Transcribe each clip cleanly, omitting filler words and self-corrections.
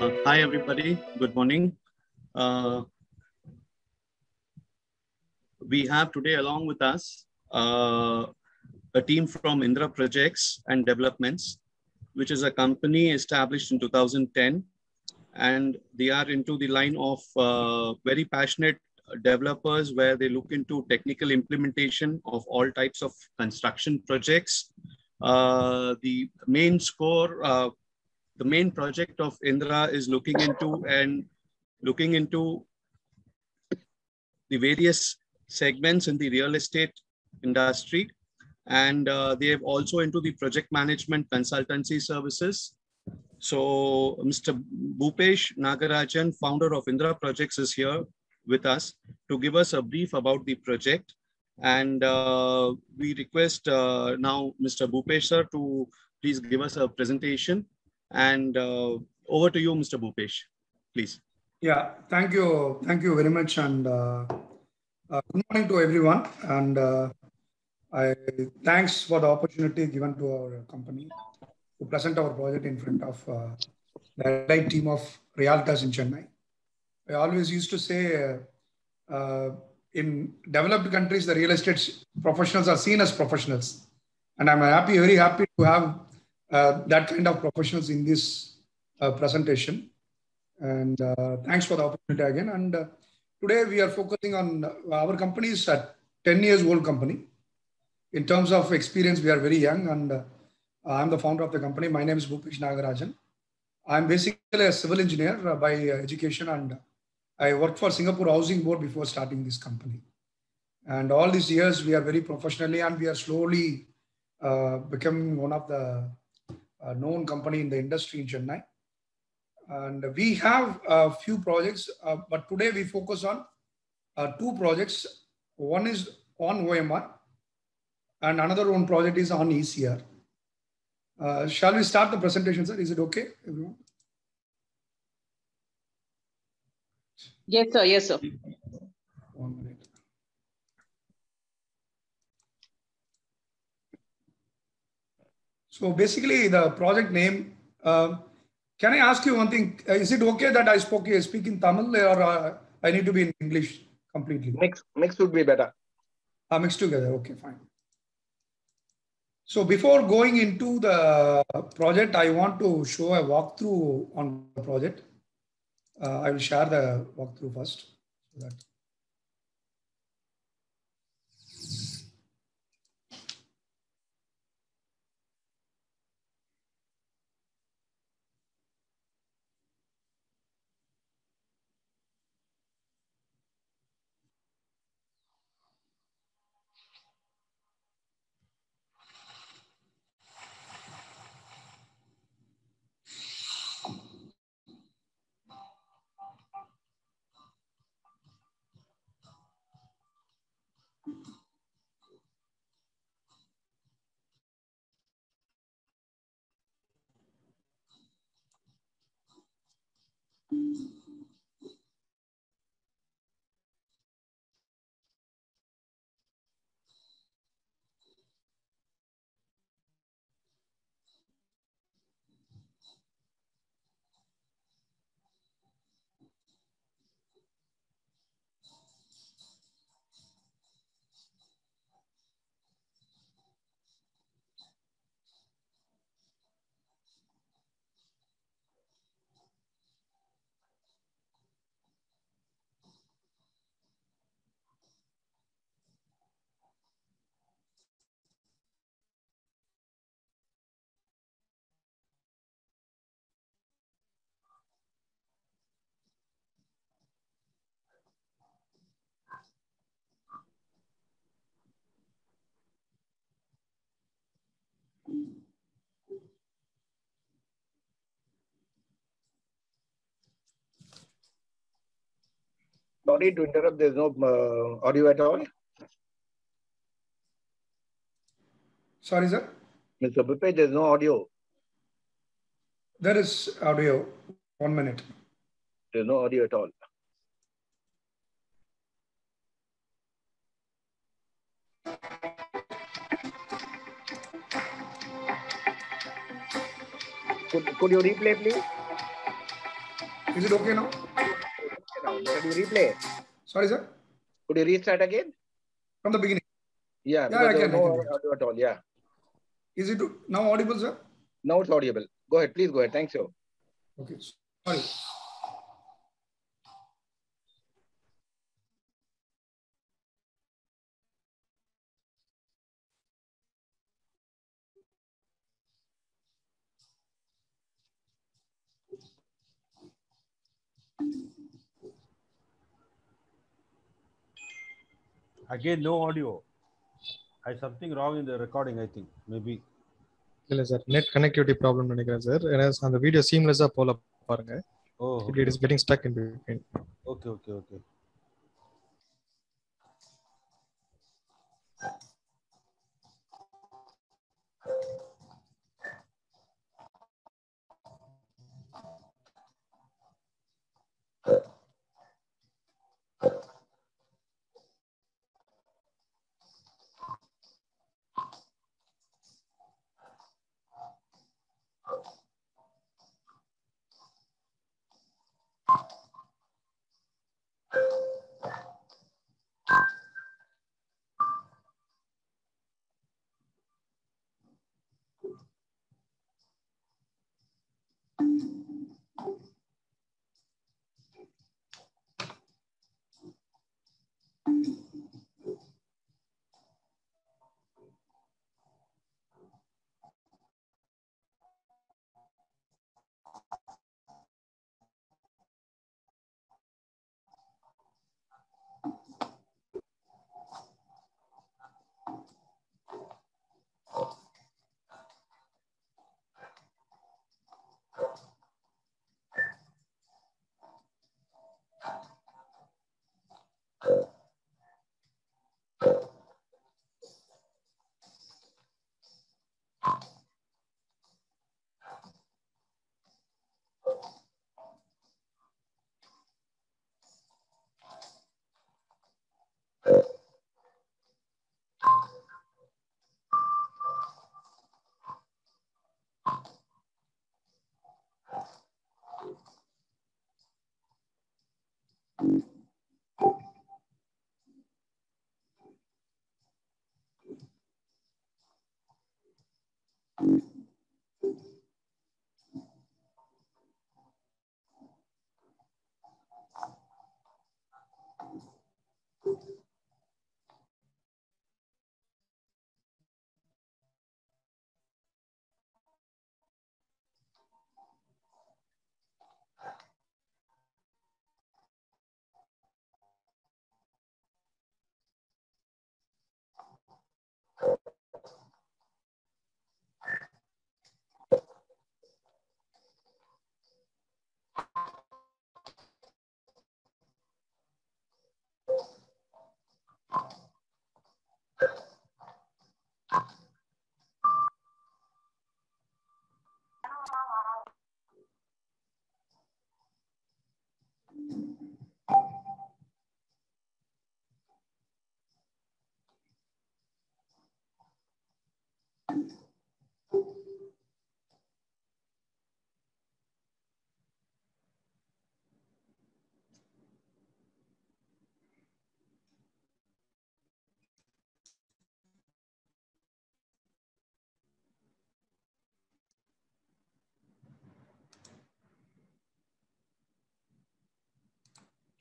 Hi, everybody. Good morning. Uh, we have today along with us a team from Indra Projects and Developments, which is a company established in 2010. And they are into the line of very passionate developers where they look into technical implementation of all types of construction projects. The main the main project of Indra is looking into the various segments in the real estate industry, and they have also into the project management consultancy services. So Mr. Bhupesh Nagarajan, founder of Indra Projects, is here with us to give us a brief about the project. And we request now Mr. Bhupesh sir to please give us a presentation. And over to you, Mr. Bhupesh, please. Yeah, thank you. Thank you very much. And good morning to everyone. And thanks for the opportunity given to our company to present our project in front of the right team of Realtors in Chennai. I always used to say in developed countries, the real estate professionals are seen as professionals. And I'm very happy to have that kind of professionals in this presentation. And thanks for the opportunity again. And today we are focusing on our company is a 10 years old company. In terms of experience, we are very young, and I'm the founder of the company. My name is Bhupesh Nagarajan. I'm basically a civil engineer by education, and I worked for Singapore Housing Board before starting this company. And all these years, we are very professionally, and we are slowly becoming one of the known company in the industry in Chennai. And we have a few projects, but today we focus on two projects. One is on OMR, and another one project is on ECR. Shall we start the presentation, sir? Is it okay, everyone? Yes, sir. Yes, sir. 1 minute. So basically, the project name. Can I ask you one thing? Is it okay that I speak in Tamil, or I need to be in English completely? Mix would be better. Mixed together. Okay, fine. So before going into the project, I want to show a walkthrough on the project. I will share the walkthrough first. So that Sorry to interrupt. There's no audio at all. Sorry, sir. Mr. Bhupesh, there's no audio. There is audio. 1 minute. There's no audio at all. Could you replay, please? Is it okay now? Okay now. Can you replay? Sorry, sir. Could you restart again? From the beginning. Yeah, Yeah, I because can. there was no audio at all. Yeah. Is it now audible, sir? Now it's audible. Go ahead. Please go ahead. Thanks, you. Okay. Sorry. Again, no audio. I something wrong in the recording, I think. Maybe. இல்ல sir net connectivity problem நினைக்கிறேன் sir. ஏன்னா அந்த video சீம்லெஸ்ஸா போல பாருங்க. Oh, It is getting stuck in between. Okay.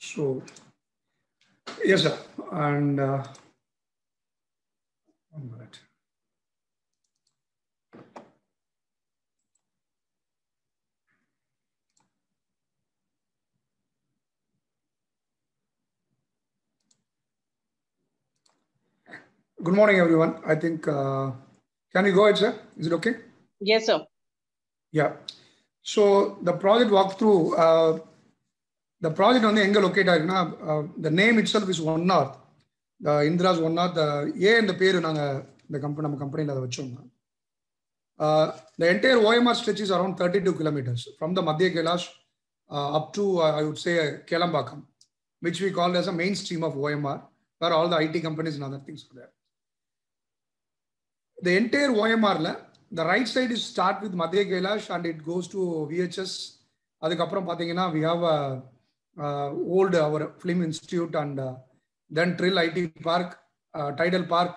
So, yes, sir. And 1 minute. Good morning, everyone. I think, can we go ahead, sir? Is it okay? Yes, sir. Yeah. So the project walkthrough, the project on the Enga located, the name itself is One North. The Indra's One North, the A and the Peru, the company. The entire OMR stretch is around 32 kilometers from the Madhya Kailash up to, I would say, Kelambakam, which we call as a mainstream of OMR, where all the IT companies and other things are there. The entire OMR, the right side is start with Madhya Kailash and it goes to VHS அதுக்கப்புறம் பார்த்தீங்கன்னா we have old our film institute and then Trill IT Park, Tidal Park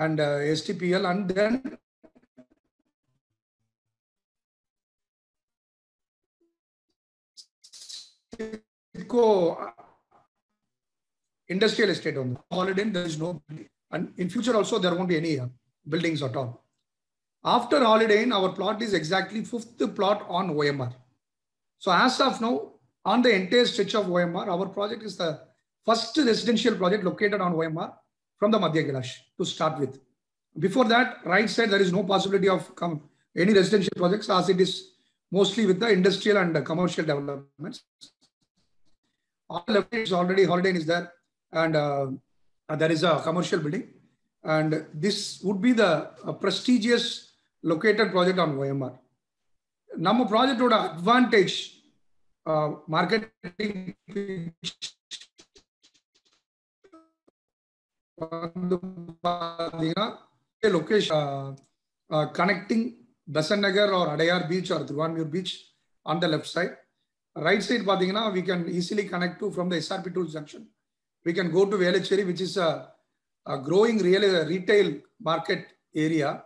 and STPL, and then industrial estate on Holiday. There is no, and in future also there won't be any buildings at all. After Holiday Inn, our plot is exactly 5th plot on OMR. So as of now, on the entire stretch of OMR, our project is the first residential project located on OMR from the Madhya Kailash to start with. Before that, right side, there is no possibility of any residential projects, as it is mostly with the industrial and commercial developments. On the left is already Holiday Inn is there, and there is a commercial building. And this would be the prestigious located project on OMR. Nama project oda advantage marketing location connecting Besant Nagar or Adayar Beach or Thiruvanmiyur Beach on the left side. Right side pathina, we can easily connect to from the SRP Tools junction. We can go to Velachery, which is a growing retail market area.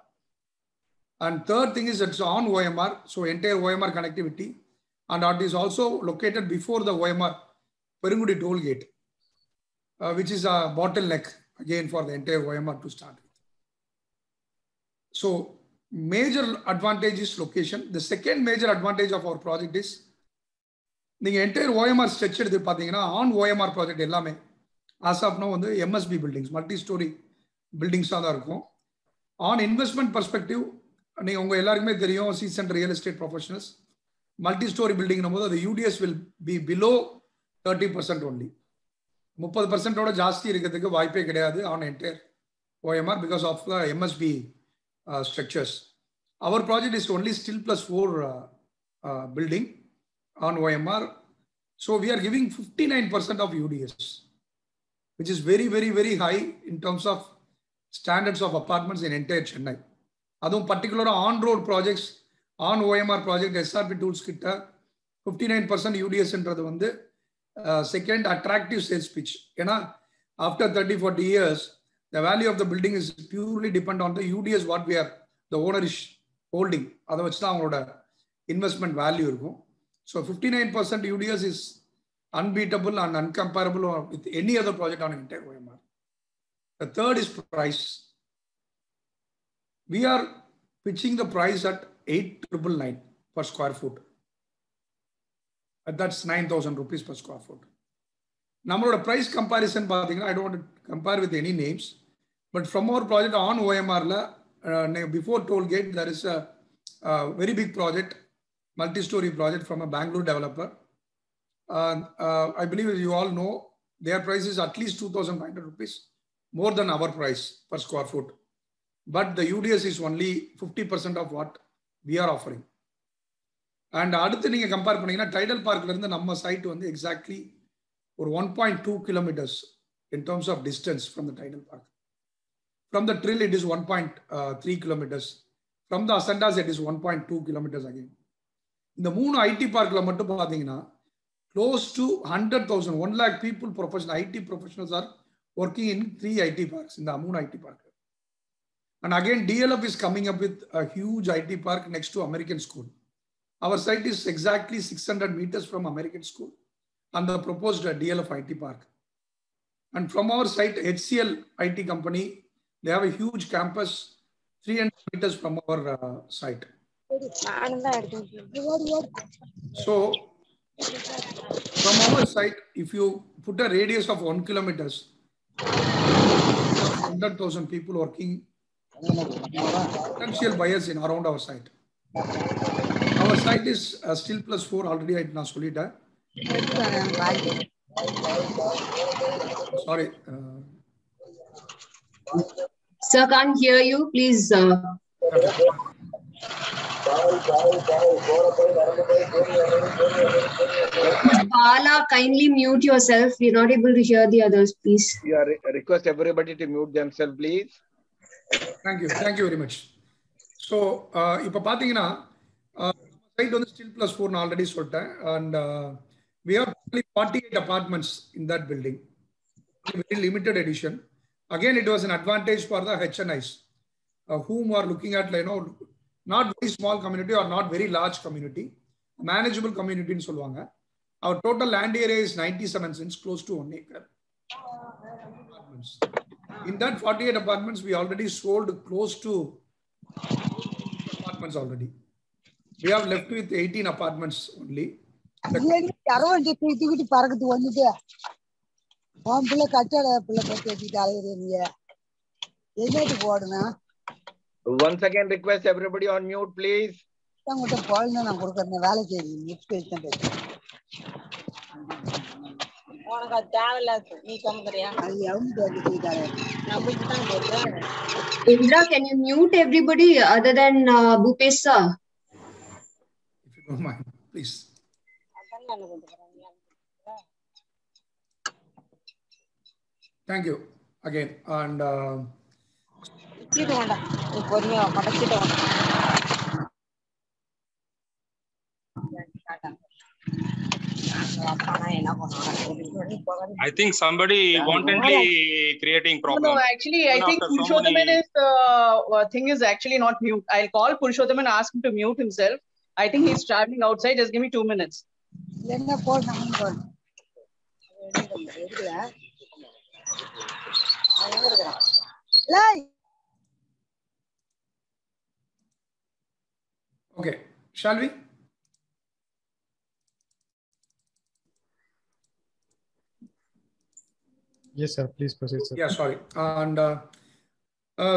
And third thing is it's on OMR, so entire OMR connectivity, and it is also located before the OMR Perungudi toll gate, which is a bottleneck again for the entire OMR to start with. So major advantage is location. The second major advantage of our project is the entire OMR stretch on OMR project ellame as of now the MSB buildings, multi-story buildings are there. On investment perspective, seasoned real estate professionals, multi-story building, the UDS will be below 30% only. 30% oda jaasti irukadhukku vaaipe kedaiyadhu on entire OMR because of the MSB structures. Our project is only still plus 4 building on OMR. So we are giving 59% of UDS, which is very, very, very high in terms of standards of apartments in entire Chennai. Adum particular on-road projects, on OMR project, SRP Tools kitta 59% UDS என்றது வந்து second attractive sales pitch. ஏன்னா after 30-40 years, the value of the building is purely depend on the UDS what we are, the owner is holding. அதை வச்சு தான் அவங்களோட investment value இருக்கும். So 59% UDS is unbeatable and uncomparable with any other project on entire OMR. The third is price. We are pitching the price at 8,999 per square foot. That's 9,000 rupees per square foot. Number of price comparison, I don't want to compare with any names, but from our project on OMR, before toll gate, there is a very big project, multi-story project from a Bangalore developer. I believe you all know their price is at least 2,500 rupees, more than our price per square foot. But the UDS is only 50% of what we are offering. And அடுத்து நீங்க compare பண்ணீங்கன்னா tidal பார்க்ல இருந்து நம்ம side வந்து exactly ஒரு 1.2 kilometers in terms of distance from the tidal park. From the Trill it is 1.3 kilometers. From the Asandas it is 1.2 kilometers again. இந்த மூணு ஐடி பார்க்ல மட்டும் பாத்தீங்கன்னா close to 100,000, 1 lakh people, professional IT professionals are working in 3 IT parks in the மூணு IT park. And again, DLF is coming up with a huge IT park next to American School. Our site is exactly 600 meters from American School and the proposed DLF IT park. And from our site, HCL IT company, they have a huge campus 300 meters from our site. So, from our site, if you put a radius of 1 kilometers, 100,000 people working, potential buyers in around our site. Our site is still plus 4 already. I na solita. Sorry. Sir, can't hear you. Please. Bala, kindly mute yourself. We're not able to hear the others, please. Yeah, request everybody to mute themselves, please. Thank you very much. So, இப்போ பாத்தீங்கன்னா site on still plus 4 already solta, and we have only 48 apartments in that building. Very limited edition. Again, it was an advantage for the HNIs, whom are looking at, not very small community or not very large community, manageable community in Solvanga. Our total land area is 97 cents, close to 1 acre. In that 48 apartments, we already sold close to apartments already. We have left with 18 apartments only. Once again, request everybody on mute, please. Indra, can you mute everybody other than Bhupesh sir? If you don't mind, please. Thank you again. And I think somebody wantonly creating problem. No, actually, I think Purushothaman thing is actually not mute. I'll call Purushothaman and ask him to mute himself. I think he's traveling outside. Just give me 2 minutes. okay, shall we? Yes, sir. Please proceed, sir. Yeah, sorry. And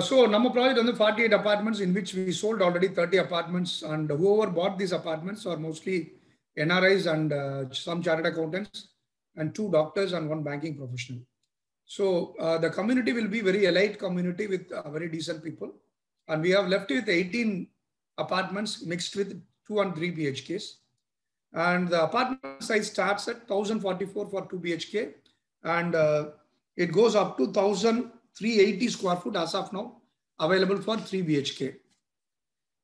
so, number project on the 48 apartments in which we sold already 30 apartments, and whoever bought these apartments are mostly NRIs and some chartered accountants and 2 doctors and 1 banking professional. So the community will be very elite community with very decent people. And we have left with 18 apartments mixed with 2 and 3 BHKs. And the apartment size starts at 1,044 for 2 BHK. And it goes up to 1,380 square foot as of now, available for 3 BHK.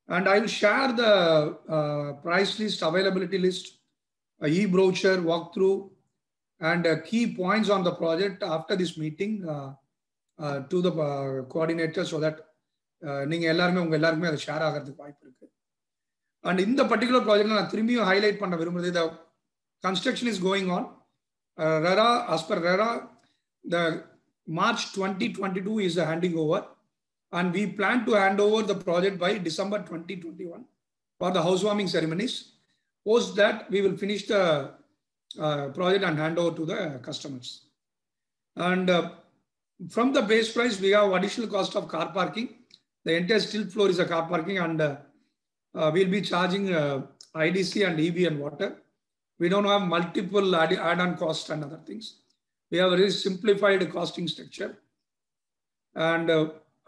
And I will share the price list, availability list, e-brochure, walkthrough, and key points on the project after this meeting to the coordinator so that நீங்க எல்லாருமே உங்க எல்லாருமே அதை share ஆகிறதுக்கு வாய்ப்பு இருக்கு. And in the particular project நான் திரும்பியும் ஹைலைட் பண்ண விரும்புறது, the construction is going on. RERA, as per RERA, the March 2022 is the handing over, and we plan to hand over the project by December 2021 for the housewarming ceremonies. Post that, we will finish the project and hand over to the customers. And from the base price, we have additional cost of car parking. The entire steel floor is a car parking, and we'll be charging IDC and EB and water. We don't have multiple add-on costs and other things. We have a very simplified costing structure. And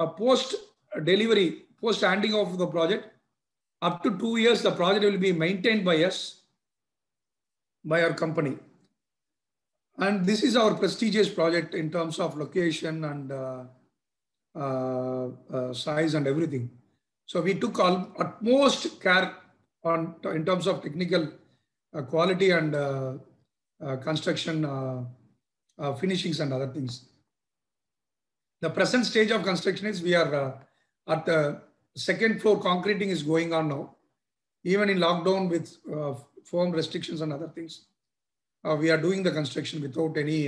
a post-delivery, post-handing of the project, up to 2 years, the project will be maintained by us, by our company. And this is our prestigious project in terms of location and size and everything. So we took utmost care in terms of technical quality and construction finishings and other things. The present stage of construction is we are at the second floor concreting is going on now. Even in lockdown with foam restrictions and other things, we are doing the construction without any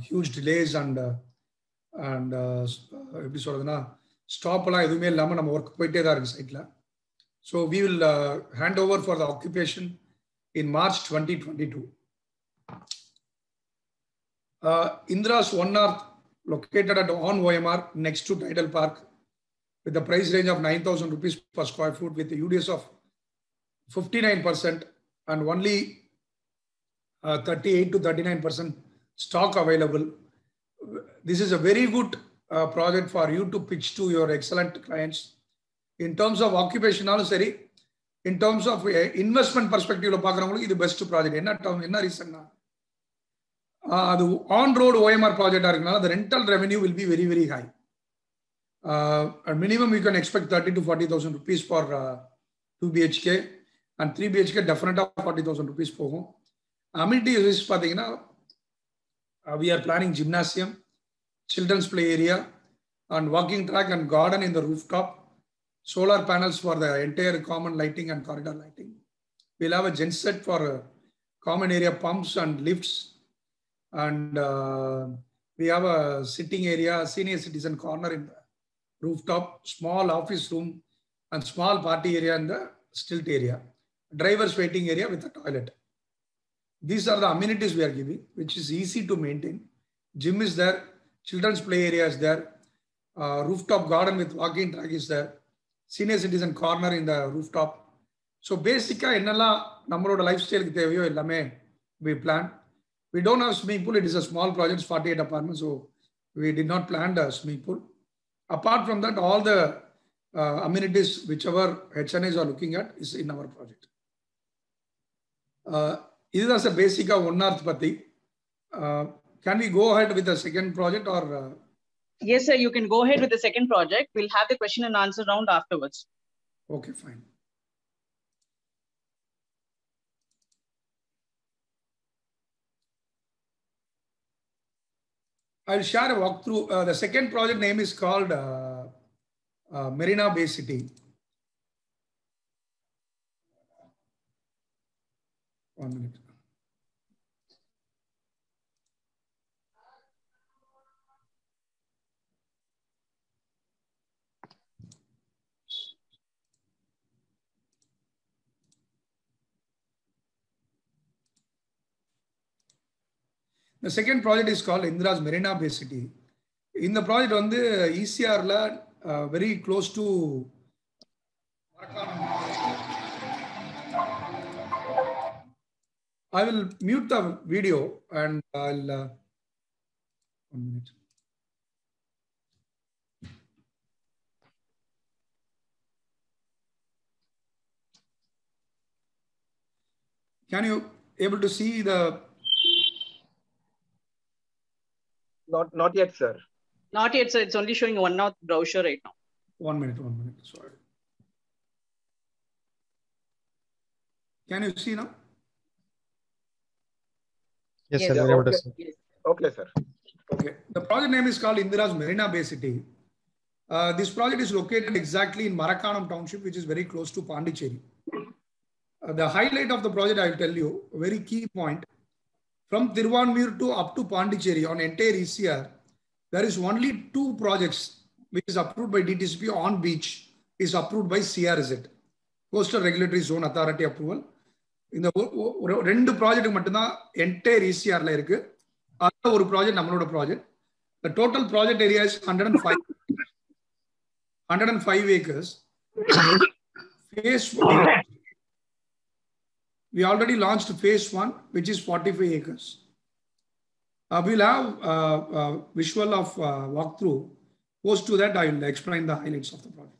huge delays and stop edume illama nam work poite da irukku site la. So we will hand over for the occupation in March 2022. Indra's One North, located at on OMR next to Tidal Park, with the price range of 9,000 rupees per square foot with the UDS of 59% and only 38 to 39% stock available. This is a very good project for you to pitch to your excellent clients. In terms of occupation, in terms of investment perspective, this is the best project. Enna reason? The on-road OMR project, the rental revenue will be very, very high. At minimum, you can expect 30 to 40,000 rupees for 2 BHK. and 3 BHK definitely 40,000 rupees போகும். Amenity uses பார்த்தீங்கன்னா we are planning gymnasium, children's play area, and walking track and garden in the rooftop, solar panels for the entire common lighting and corridor lighting. We'll have a genset for common area pumps and lifts, and we have a sitting area, senior citizen corner in the rooftop, small office room, and small party area in the stilt area, driver's waiting area with a toilet. These are the amenities we are giving, which is easy to maintain. Gym is there, children's play area is there, rooftop garden with walking track is there, senior citizen corner in the rooftop. So basically, என்னெல்லாம் நம்மளோட life ஸ்டைலுக்கு தேவையோ எல்லாமே we plan. We don't have swimming pool. It is a small project, 48 apartments, so we did not plan a swimming pool. Apart from that, all the amenities whichever HNIs are looking at is in our project. This is a basic of 1 North Patti. Can we go ahead with the second project or? Yes, sir. You can go ahead with the second project. We'll have the question and answer round afterwards. Okay, fine. I'll share a walkthrough. The second project name is called Marina Bay City. One minute. The second project is called Indira's Marina Bay City. In the project on the ECR very close to I will mute the video and I'll 1 minute. Can you able to see the? Not yet, sir. Not yet, sir. It's only showing One North brochure right now. 1 minute. Sorry. Can you see now? Yes, Yes. sir. Yeah, We're able to okay. see. Yes. Okay, sir. Okay. The project name is called Indira's Marina Bay City. This project is located exactly in Marakanam Township, which is very close to Pondicherry. The highlight of the project, I will tell you, a very key point. From Tiruvanmiyur to up to Pondicherry on entire ECR, there is only 2 projects which is approved by DTCP on beach, is approved by CRZ, Coastal Regulatory Zone Authority approval. இந்த 2 project மட்டும்தான் entire ECRல இருக்கு. அதுல ஒரு project நம்மளோட project. The total project area is 105 acres. Phase 1, we already launched phase 1, which is 45 acres. We'll have visual of walkthrough. Post to that, I will explain the highlights of the project.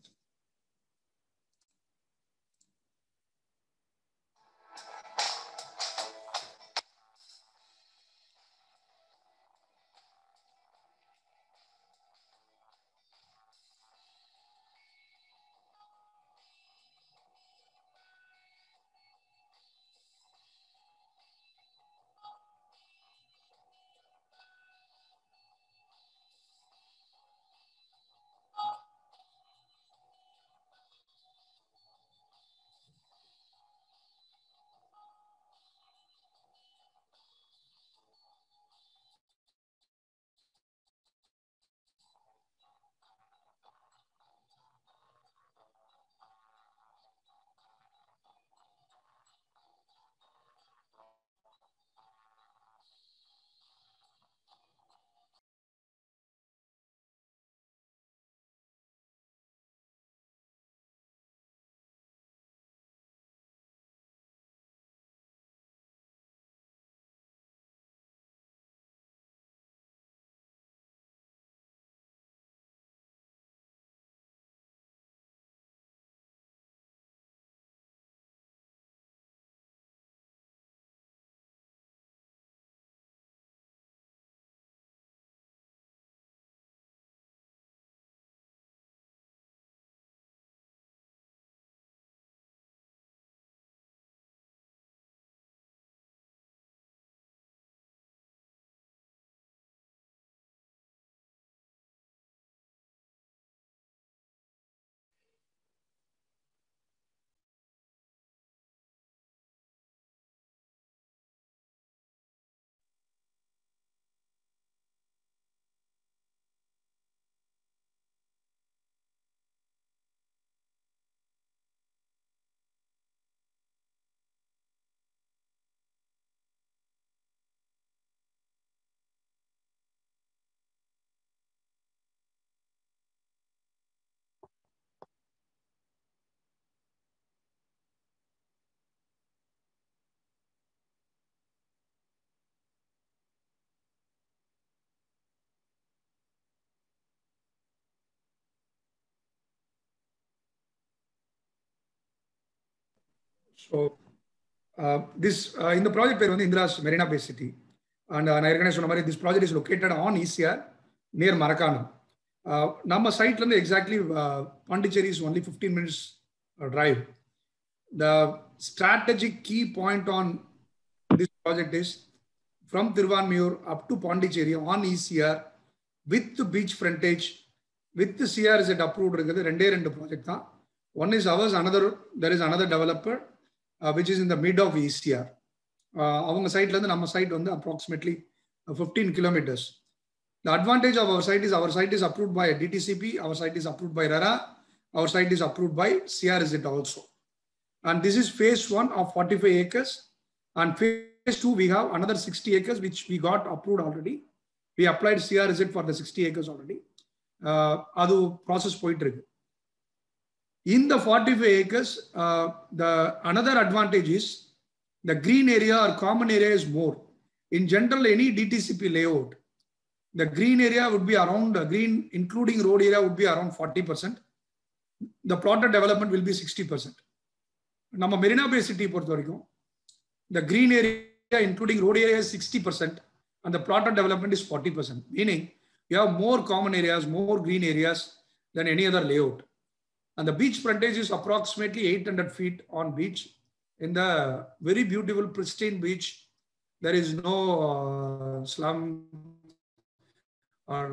So this in the project பேர் வந்து Indira's Marina Bay City, and நான் ஏற்கனவே சொன்ன மாதிரி this project is located on ECR near Marakanam. நம்ம siteல இருந்து exactly Pondicherry is only 15 minutes drive. The strategic key point on this project is from Thiruvanmiyur up to Pondicherry on ECR with the beach frontage with the CRZ approved இருக்குது ரெண்டு project தான். One is ours, there is another developer which is in the mid of ECR. அவங்க சைட்ல இருந்து நம்ம side வந்து approximately 15 kilometers. The advantage of our site is approved by DTCP, our site is approved by RERA, our site is approved by CRZ also. And this is phase 1 of 45 acres. And phase 2 we have another 60 acres which we got approved already. We applied CRZ for the 60 acres already. Adu process போயிட்டு இருக்கு. In the 45 acres, the another advantage is the green area or common area is more. In general, any DTCP layout, the green area would be around, green including road area would be around 40%. The plotted development will be 60%. Nama Marina Bay City பொறுத்த வரைக்கும், the green area including road area is 60% and the plotted development is 40%. Meaning, you have more common areas, more green areas than any other layout. And the beach frontage is approximately 800 feet on beach. In the very beautiful, pristine beach, there is no slum or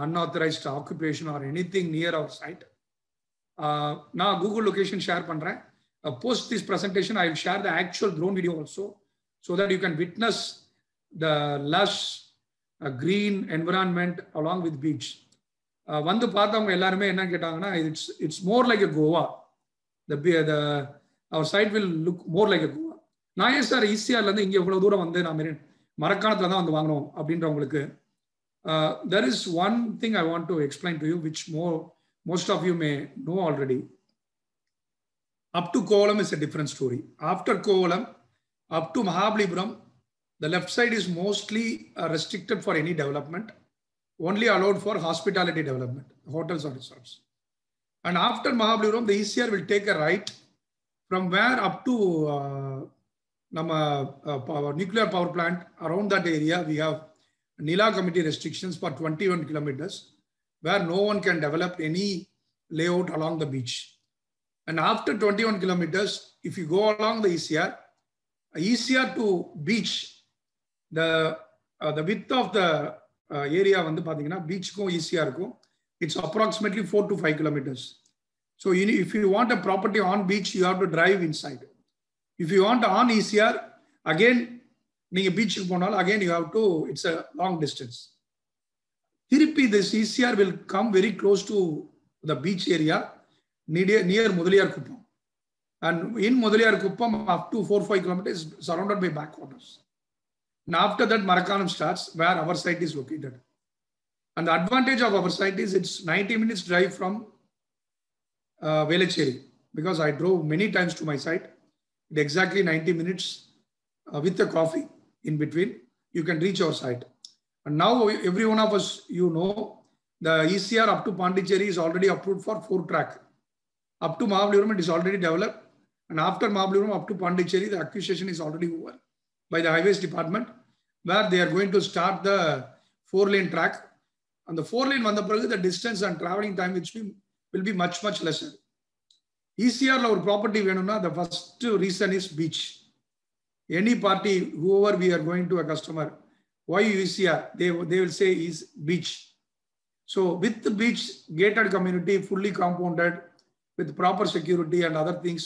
unauthorized occupation or anything near our site. Now Google location share பண்றேன். Post this presentation, I will share the actual drone video also, so that you can witness the lush green environment along with beach. வந்து பார்த்தவங்க எல்லாருமே என்ன கேட்டாங்கன்னா, it's more like a Goa. Our site will look more like a Goa. நான் ஏன் sir ஈசிஆர்ல இருந்து இங்க இவ்வளவு தூரம் வந்து நான் மரக்காணத்துல தான் வந்து வாங்கணும் அப்படின்றவங்களுக்கு, there is one thing I want to explain to you which most of you may know already. Up to Kovalam is a different story. After Kovalam, up to Mahabalipuram, the left side is mostly restricted for any development, only allowed for hospitality development, hotels or resorts. And after Mahabalipuram, the ECR will take a right from where up to nuclear power plant. Around that area, we have NILA committee restrictions for 21 kilometers, where no one can develop any layout along the beach. And after 21 kilometers, if you go along the ECR to beach, the width of the area வந்து பாத்தீங்கன்னா beachக்கும் ECRக்கும் it's approximately 4 to 5 kilometers. So if you want a property on beach, you have to drive inside. If you want on ECR, again நீங்க beachக்கு போனாலும் again you have to, it's a long distance. திருப்பி this ECR will come very close to the beach area near Mudaliyar Kuppam. And in Mudaliyar Kuppam, up to 4-5 kilometers, surrounded by backwaters. And after that, Marakanam starts, where our site is located. And the advantage of our site is it's 90 minutes drive from Velachery, because I drove many times to my site. Exactly 90 minutes with a coffee in between, you can reach our site. And now every one of us, you know, the ECR up to Pondicherry is already approved for 4-track. Up to Mahabalipuram, it is already developed. And after Mahabalipuram, up to Pondicherry, the acquisition is already over by the Highways Department, where they are going to start the 4-lane track. And the 4-lane, the distance and traveling time which will be much, much lesser. ECR our property, the first reason is beach. Any party, whoever we are going to a customer, why ECR? They will say is beach. So with the beach, gated community, fully compounded, with proper security and other things,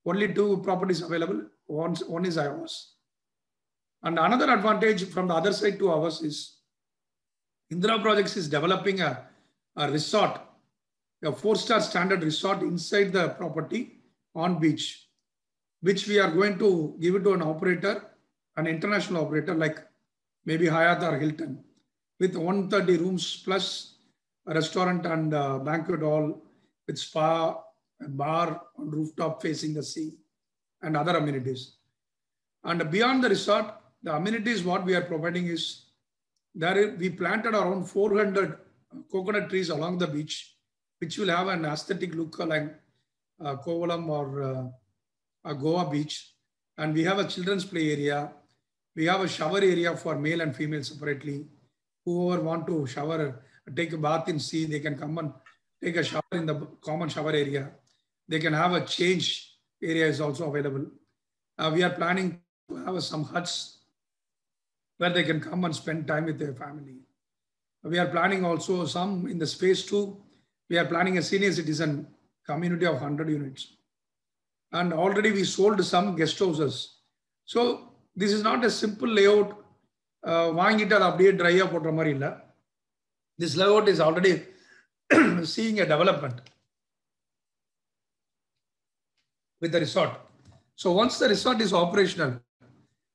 only 2 properties available. One is ours. And another advantage from the other side to ours is Indira Projects is developing a resort, a 4-star standard resort inside the property on beach, which we are going to give it to an operator, an international operator like maybe Hyatt or Hilton, with 130 rooms plus a restaurant and banquet hall with spa, a bar on rooftop facing the sea and other amenities. And beyond the resort, the amenities what we are providing is, we planted around 400 coconut trees along the beach, which will have an aesthetic look like Kovalam or Goa beach, and we have a children's play area. We have a shower area for male and female separately. Whoever want to shower, take a bath in sea, they can come and take a shower in the common shower area. They can have a change area is also available. We are planning to have some huts where they can come and spend time with their family. We are planning also some in the phase 2. We are planning a senior citizen community of 100 units. And already we sold some guest houses. So this is not a simple layout. This layout is already seeing a development with the resort. So once the resort is operational,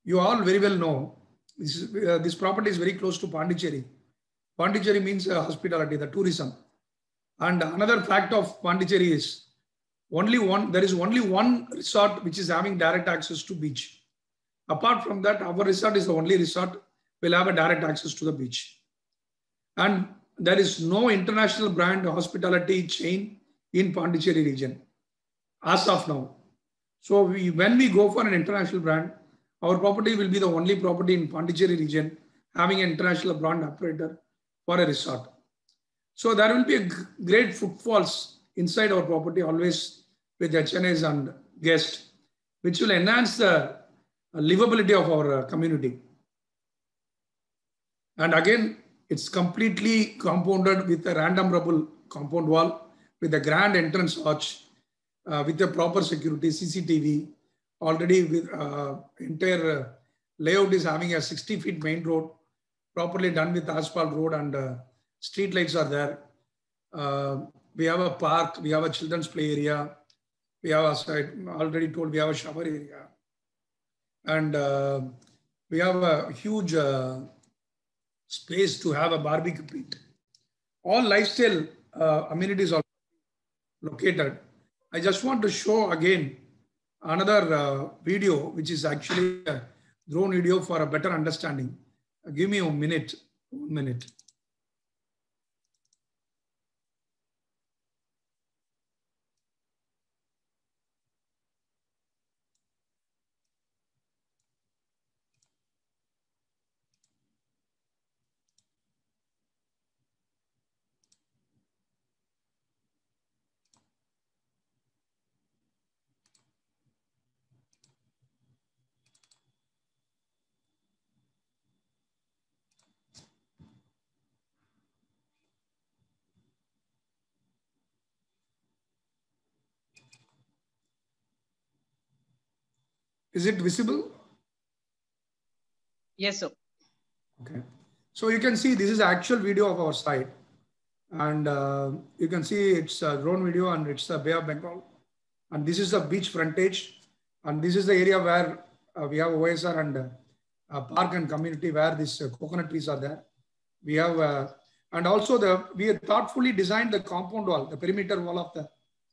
you all very well know this property is very close to Pondicherry. Pondicherry means hospitality, the tourism. And another fact of Pondicherry is there is only one resort which is having direct access to beach. Apart from that, our resort is the only resort will have a direct access to the beach. And there is no international brand hospitality chain in Pondicherry region as of now. So when we go for an international brand, our property will be the only property in Pondicherry region having an international brand operator for a resort. So there will be a great footfalls inside our property always with HNAs and guests, which will enhance the livability of our community. And again, it's completely compounded with a random rubble compound wall with a grand entrance arch with a proper security, CCTV. Already with entire layout is having a 60 feet main road, properly done with asphalt road, and street lights are there. We have a park, we have a children's play area. We have, as I already told, we have a shower area. And we have a huge space to have a barbecue pit. All lifestyle amenities are located. I just want to show again another video, which is actually a drone video for a better understanding. Give me 1 minute. 1 minute. Is it visible? Yes, sir. Okay. So you can see this is actual video of our site. And you can see it's a drone video and it's the Bay of Bengal. And this is the beach frontage. And this is the area where we have OSR and park and community where these coconut trees are there. We have, and also we have thoughtfully designed the compound wall, the perimeter wall of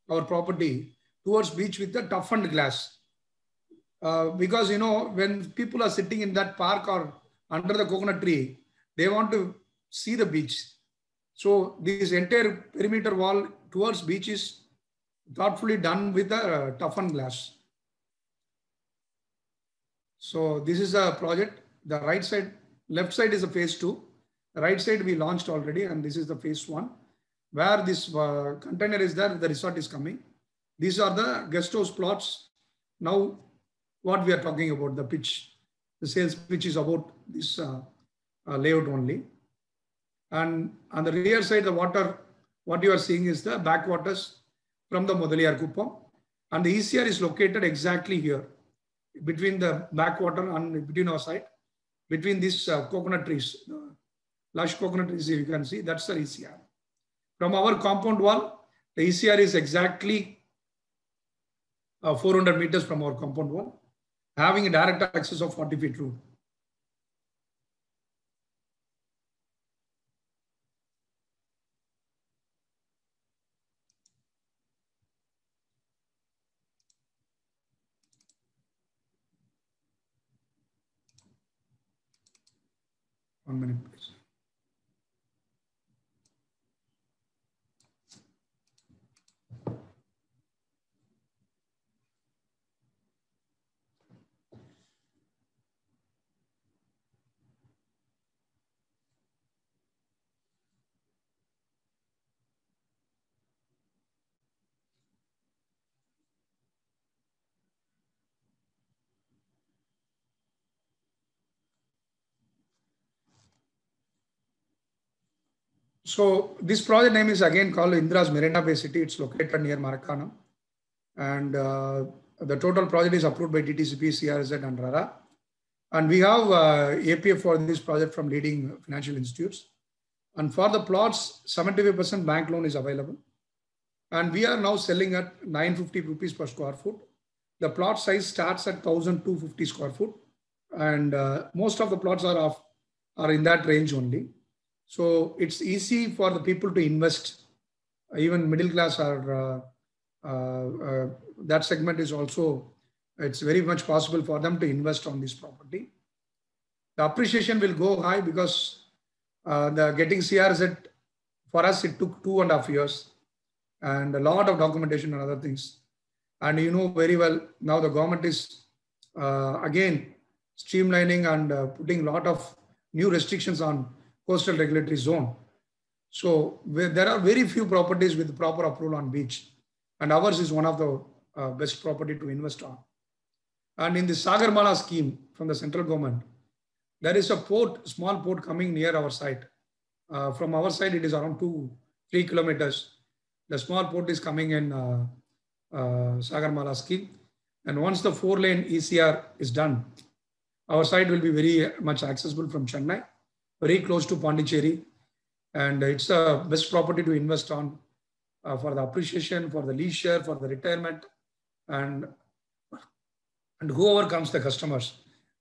our property towards beach with the toughened glass. Because, you know, when people are sitting in that park or under the coconut tree, they want to see the beach. So this entire perimeter wall towards beach is thoughtfully done with a toughened glass. So this is a project. The right side, left side is a phase 2. The right side we launched already, and this is the phase 1. Where this container is there, the resort is coming. These are the guest house plots. Now, what we are talking about, the pitch, the sales pitch is about this layout only. And on the rear side, the water, what you are seeing is the backwaters from the Mudaliyar Kuppam. And the ECR is located exactly here, between the backwater and between our side, between these coconut trees, lush coconut trees you can see, that's the ECR. From our compound wall, the ECR is exactly 400 meters from our compound wall, having a direct access of 40 feet road. One minute, please. So this project name is again called Indira's Marina Bay City. It's located near Marakanam. And the total project is approved by DTCP, CRZ and RARA. And we have APF for this project from leading financial institutes. And for the plots, 75% bank loan is available. And we are now selling at 950 rupees per square foot. The plot size starts at 1,250 square foot. And most of the plots are in that range only. So it's easy for the people to invest. Even middle class are, that segment is also, it's very much possible for them to invest on this property. The appreciation will go high because the getting CRZ, for us, it took 2.5 years and a lot of documentation and other things. And you know very well, now the government is again streamlining and putting a lot of new restrictions on coastal regulatory zone. So there are very few properties with proper approval on beach. And ours is one of the best property to invest on. And in the Sagarmala scheme from the central government, there is a port, small port coming near our site. From our side, it is around 2-3 kilometers. The small port is coming in Sagarmala scheme. And once the 4-lane ECR is done, our site will be very much accessible from Chennai, very close to Pondicherry. And it's the best property to invest on for the appreciation, for the leisure, for the retirement, and whoever comes, the customers.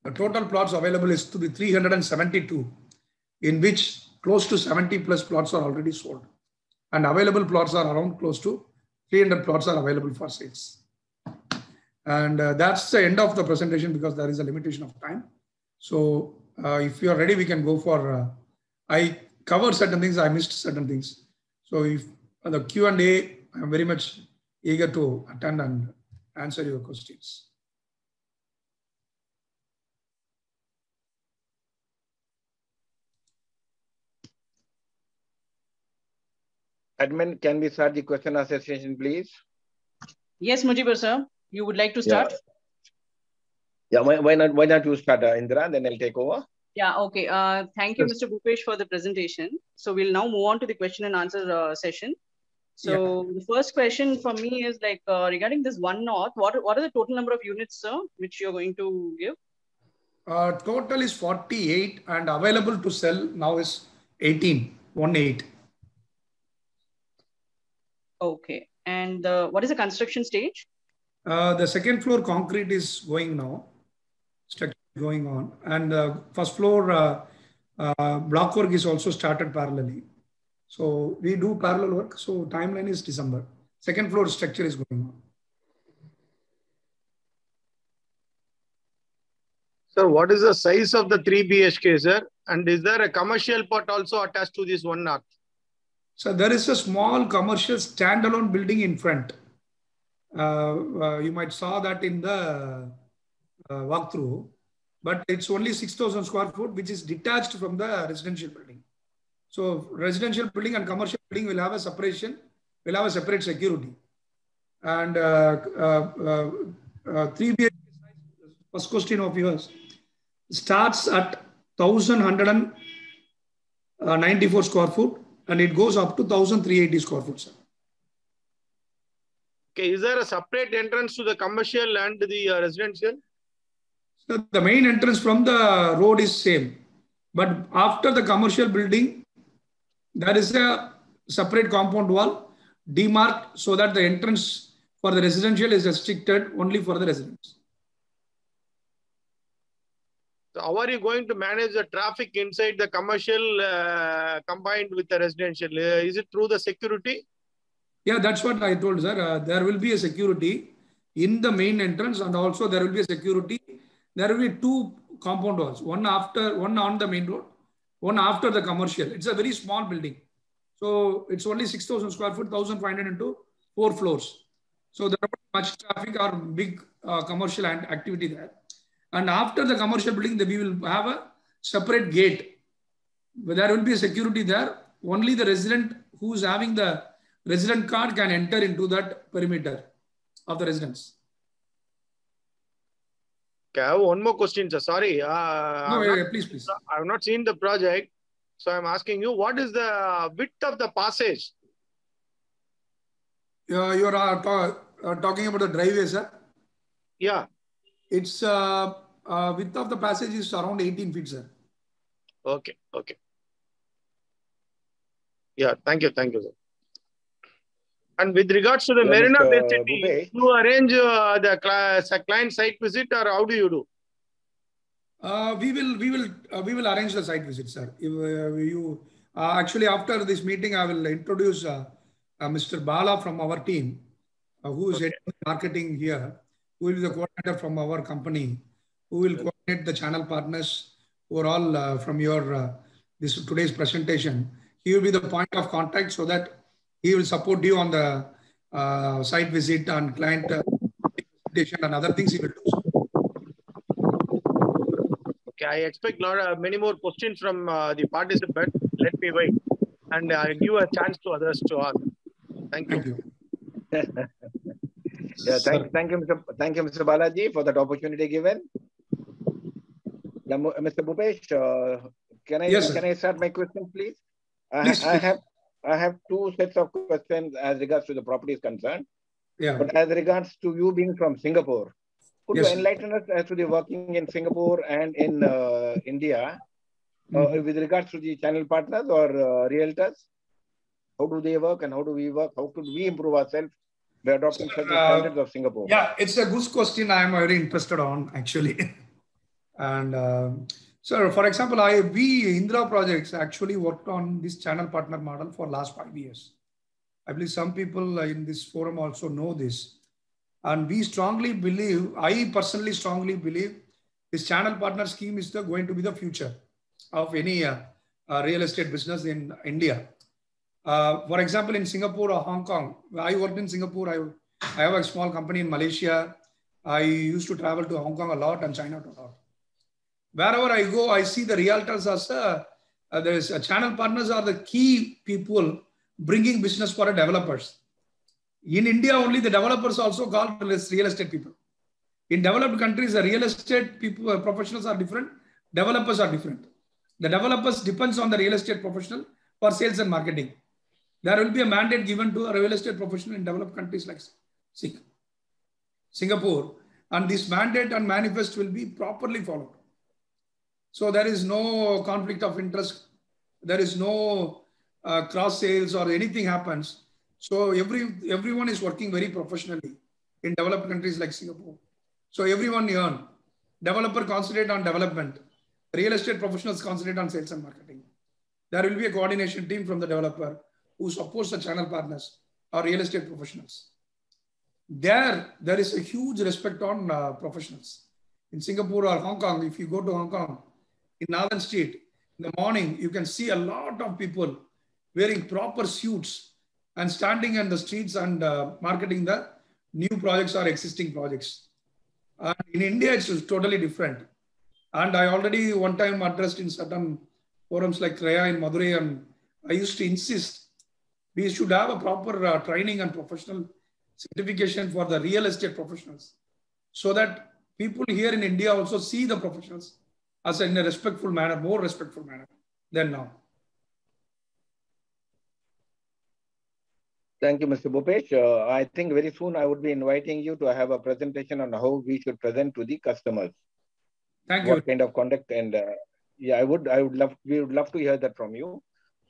The total plots available is to be 372, in which close to 70 plus plots are already sold. And available plots are around close to 300 plots are available for sales. And that's the end of the presentation because there is a limitation of time. So if you are ready, we can go for, I covered certain things, I missed certain things. So if the Q&A, I'm very much eager to attend and answer your questions. Admin, can we start the question answer session, please? Yes, Mujibur sir, you would like to start? Yeah, why not you start, Indira, then I'll take over. Yeah, okay. Thank you, Mr. Bhupesh, for the presentation. So we'll now move on to the question and answer session. So the first question for me is like regarding this One North, what are the total number of units, sir, which you're going to give? Total is 48 and available to sell now is 18. Okay. And what is the construction stage? The second floor concrete is going now, structure going on. And first floor block work is also started parallelly. So we do parallel work. So timeline is December. Second floor structure is going on. Sir, what is the size of the 3 BHK, sir? And is there a commercial part also attached to this One North? So there is a small commercial standalone building in front. You might saw that in the walkthrough, but it's only 6,000 square foot, which is detached from the residential building. So residential building and commercial building will have a separation, will have a separate security. And 3 BHK first question of yours starts at 1,194 square foot and it goes up to 1,380 square foot, sir. Okay, is there a separate entrance to the commercial and the residential? So the main entrance from the road is same, but after the commercial building, there is a separate compound wall demarked so that the entrance for the residential is restricted only for the residents. So how are you going to manage the traffic inside the commercial combined with the residential? Is it through the security? Yeah, that's what I told, sir. There will be a security in the main entrance and also there will be a security. There will be 2 compound walls, one on the main road, one after the commercial. It's a very small building. So it's only 6,000 square foot, 1,500 into 4 floors. So there is much traffic or big commercial activity there. And after the commercial building, we will have a separate gate. But there will be a security there. Only the resident who is having the resident card can enter into that perimeter of the residence. Okay, I have one more question, sir. Sorry. No, please. I have not seen the project. So I'm asking you, what is the width of the passage? You are talking about the driveway, sir? Yeah. Its width of the passage is around 18 feet, sir. Okay. Okay. Yeah. Thank you. Thank you, sir. And with regards to the Marina Bay City, you arrange the client site visit, or how do you do? We will arrange the site visit, sir. If, you actually, after this meeting, I will introduce Mr. Bala from our team, who is heading marketing here, who will be the coordinator from our company, who will coordinate the channel partners who are all from your today's presentation. He will be the point of contact so that he will support you on the site visit and client presentation and other things he will do. Okay, I expect many more questions from the participants. Let me wait and give a chance to others to ask. Thank you. Yeah, thank you, Mr. Balaji, for that opportunity given. Mr. Bhupesh, can I start my question, please? I have two sets of questions as regards to the property is concerned. Yeah. But as regards to you being from Singapore, could you enlighten us as to the working in Singapore and in India with regards to the channel partners or realtors? How do they work and how do we work? How could we improve ourselves by adopting certain standards of Singapore? Yeah, it's a good question I am very interested on, actually. And so, for example, we Indra Projects actually worked on this channel partner model for last 5 years. I believe some people in this forum also know this. And we strongly believe, I personally strongly believe, this channel partner scheme is going to be the future of any real estate business in India. For example, in Singapore or Hong Kong, I worked in Singapore. I have a small company in Malaysia. I used to travel to Hong Kong a lot and China a lot. Wherever I go, I see the realtors as channel partners are the key people bringing business for the developers. In India, only the developers also called real estate people. In developed countries, the real estate people, professionals are different. Developers are different. The developers depends on the real estate professional for sales and marketing. There will be a mandate given to a real estate professional in developed countries like Singapore, and this mandate and manifest will be properly followed. So there is no conflict of interest. There is no cross sales or anything happens. So everyone is working very professionally in developed countries like Singapore. So everyone earn. Developer concentrate on development. Real estate professionals concentrate on sales and marketing. There will be a coordination team from the developer who supports the channel partners or real estate professionals. There is a huge respect on professionals. In Singapore or Hong Kong, if you go to Hong Kong, in Northern Street, in the morning, you can see a lot of people wearing proper suits and standing in the streets and marketing the new projects or existing projects. And in India, it's totally different. And I already one time addressed in certain forums like REA in Madurai, and I used to insist we should have a proper training and professional certification for the real estate professionals so that people here in India also see the professionals as in a respectful manner, more respectful manner than now. Thank you, Mr. Bhupesh. I think very soon I would be inviting you to have a presentation on how we should present to the customers. Thank you. What kind of conduct, and yeah, we would love to hear that from you.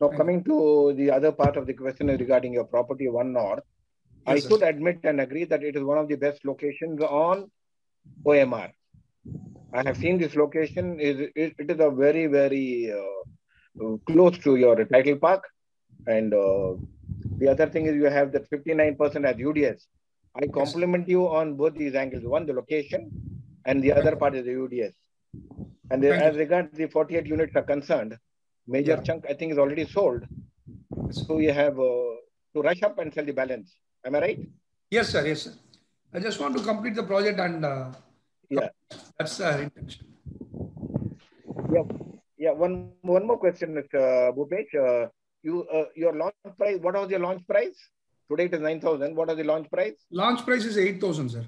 Now, coming to the other part of the question regarding your property, One North, I should admit and agree that it is one of the best locations on OMR. I have seen this location. It is a very, very close to your title park. And the other thing is you have that 59% as UDS. I compliment you on both these angles. One, the location, and the other part is the UDS. And as regards the 48 units are concerned, major chunk I think is already sold. So you have to rush up and sell the balance. Am I right? Yes, sir. Yes, sir. I just want to complete the project and yeah, that's the intention. Yeah. One more question, Mr. Bhupesh. Your launch price. What was your launch price? Today it is 9,000. What was the launch price? Launch price is 8,000, sir.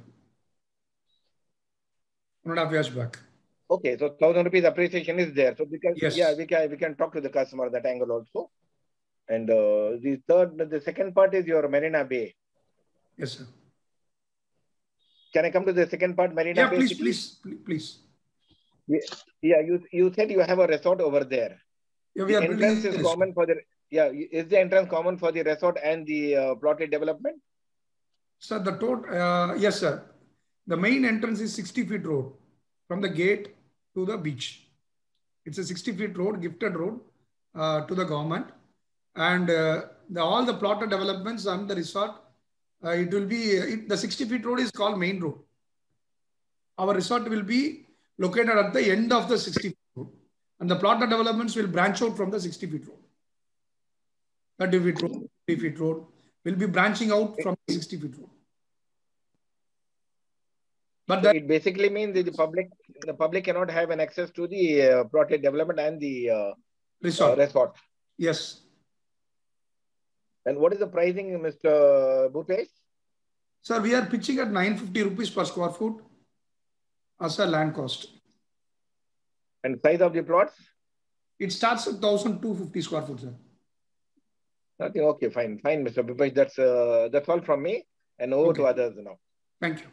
1.5 years back. Okay, so 1,000 rupees appreciation is there. So because Yes. we can talk to the customer that angle also. And the second part is your Marina Bay. Yes, sir. Can I come to the second part, Marina Yeah, Bay please, City? please. Yeah, you said you have a resort over there. Yeah, we the are entrance building is common for the is the entrance common for the resort and the plotted development? Sir, the total, yes, sir. The main entrance is 60 feet road from the gate to the beach. It's a 60 feet road, gifted road to the government. And all the plotted developments on the resort, it will be, the 60 feet road is called main road. Our resort will be located at the end of the 60 feet road. And the plotted developments will branch out from the 60 feet road. 30 feet road, 50 feet road will be branching out from the 60 feet road. But so it basically means that the public cannot have an access to the plotted development and the resort. Yes. And what is the pricing, Mr. Bhupesh? Sir, we are pitching at 950 rupees per square foot as a land cost. And size of the plots? It starts at 1,250 square foot, sir. Nothing. Okay, fine, Mr. Bhupesh. That's all from me. And over to others now. Thank you.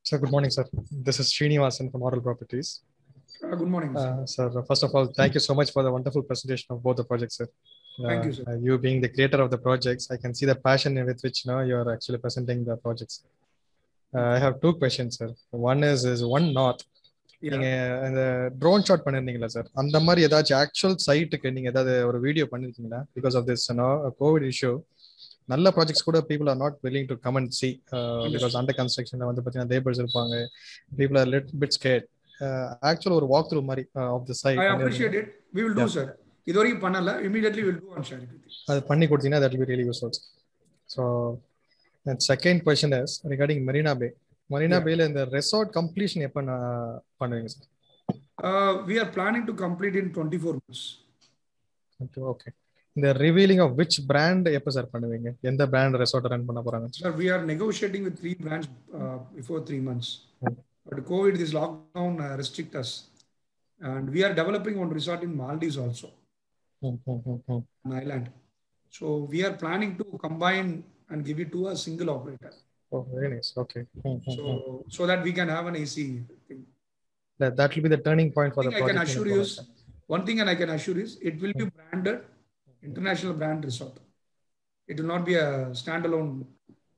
Sir, good morning, sir. This is Srinivasan from Aural Properties. Good morning, sir. Sir, first of all, thank you so much for the wonderful presentation of both the projects, sir. Thank you, sir. You being the creator of the projects, I can see the passion with which you are actually presenting the projects. I have two questions, sir. One is One North. நீங்க அந்த drone shot பண்ணிருந்தீங்களா sir? அந்த மாதிரி ஏதாச்சும் actual சைட்டுக்கு நீங்க ஏதாவது ஒரு video பண்ணிருக்கீங்களா? Because of this covid issue நல்ல ப்ராஜெக்ட்ஸ் கூட people are not willing to come and see because under கன்ஸ்ட்ரக்ஷன்ல வந்து பார்த்தீங்கன்னா லேபர்ஸ் இருப்பாங்க, people are little bit scared. Actual ஒரு வாக் த்ரூ மாதிரி of the site. I appreciate it. We will do, sir. இது வரைக்கும் பண்ணல. Immediately we'll do and share it with you. அது பண்ணி கொடுத்தீங்கன்னா that will be really useful. So and second question is regarding Marina Bay. Marina Bay la இந்த resort completion எப்ப பண்ணுவீங்க sir? We are planning to complete in 24 months. Okay. இந்த revealing of which brand எப்ப sir பண்ணுவீங்க? எந்த brand resort run பண்ண போறாங்க? Sir, we are negotiating with 3 brands before 3 months. But COVID, this lockdown restrict us. And we are developing one resort in Maldives also. An island. So we are planning to combine and give it to a single operator. Oh, very nice. Okay. So that we can have an AC thing. That will be the turning point for the project. One thing I can assure is it will be branded international brand resort. It will not be a standalone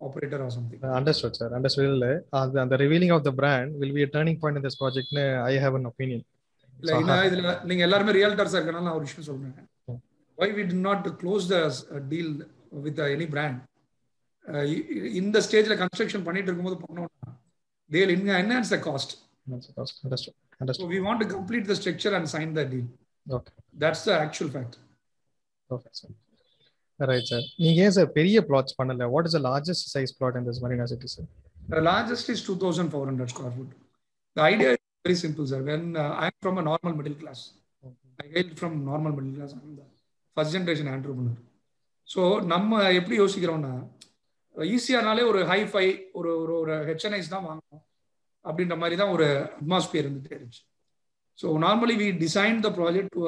operator or something. Understood, sir. Understood. The revealing of the brand will be a turning point in this project. I have an opinion. நீங்க எல்லாரும் realtors இருக்கனால நான் ஒரு விஷயம் சொல்றேன். Why we did not close the deal with any brand? இந்த ஸ்டேஜ்ல construction பண்ணிட்டு இருக்கும்போது பண்ணோம்னா they will enhance the cost. Understood. So we want to complete the structure and sign the deal. Okay. That's the actual fact. Okay, sir. Right, sir. நீங்க ஏன் sir பெரிய plots பண்ணல? What is the largest size plot in this Marina City, sir? The largest is 2,400 square foot. The idea is very simple, sir. When I am from a normal middle class, I hail from normal middle class. I am the first generation entrepreneur. So நம்ம எப்படி யோசிக்கிறோம்னா ஈஸியானாலே ஒரு hi-fi ஒரு HNIs தான் வாங்கணும் அப்படின்ற மாதிரி தான் ஒரு அட்மாஸ்பியர் இருந்துட்டே இருந்துச்சு. So normally we design the project to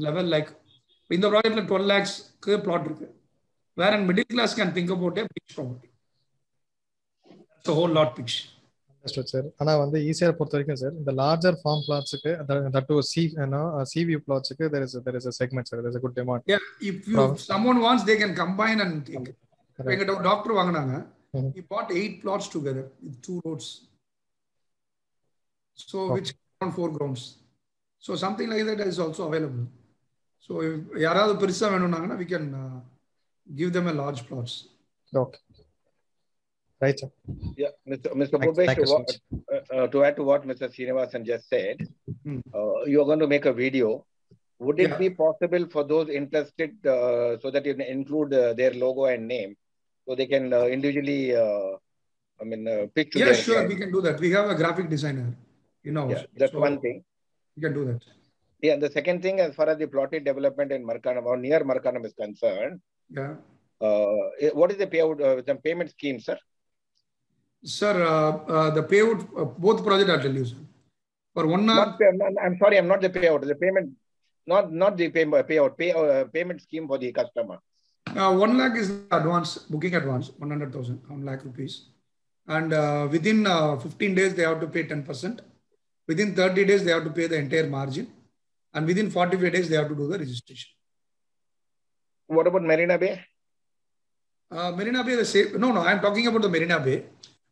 level like இந்த ப்ராஜெக்ட்ல 12 lakhsக்கு பிளாட் இருக்கு. வேற middle class can think about which property. It's a whole lot pitch. Understood, sir. ஆனா வந்து ஈஸியா பொறுத்த வரைக்கும் சார் இந்த larger farm plotsக்கு that to sea view plotsக்கு there is a segment, sir. There is a good demand. Yeah, if someone wants they can combine and take. எங்கிட்ட ஒரு doctor வாங்குனாங்க. He bought 8 plots together with 2 roads. So which on 4 grounds. So something like that is also available. So if யாராவது பெருசா வேணும்னாங்கன்னா we can give them a large plots. Okay. Right, sir. Yeah, Mr. Bhupesh, to add to what Mr. Srinivasan just said, you are going to make a video. Would it be possible for those interested so that you can include their logo and name so they can individually, pitch to their sure, client? we can do that. We have a graphic designer, Yeah, that's one thing. We can do that. Yeah, the second thing, as far as the plotted development in Markanam or near Markanam is concerned, what is the payout, the payment scheme, sir? Sir, the payout, both projects I'll tell you, sir. For 1 hour. I'm sorry, I'm not the payout. The payment, not the payout, payment scheme for the customer. 1 lakh is the advance, booking advance, 100,000, 1 lakh rupees. And within 15 days, they have to pay 10%. Within 30 days, they have to pay the entire margin. And within 45 days, they have to do the registration. What about Marina Bay? Marina Bay, the same. No, I'm talking about the Marina Bay.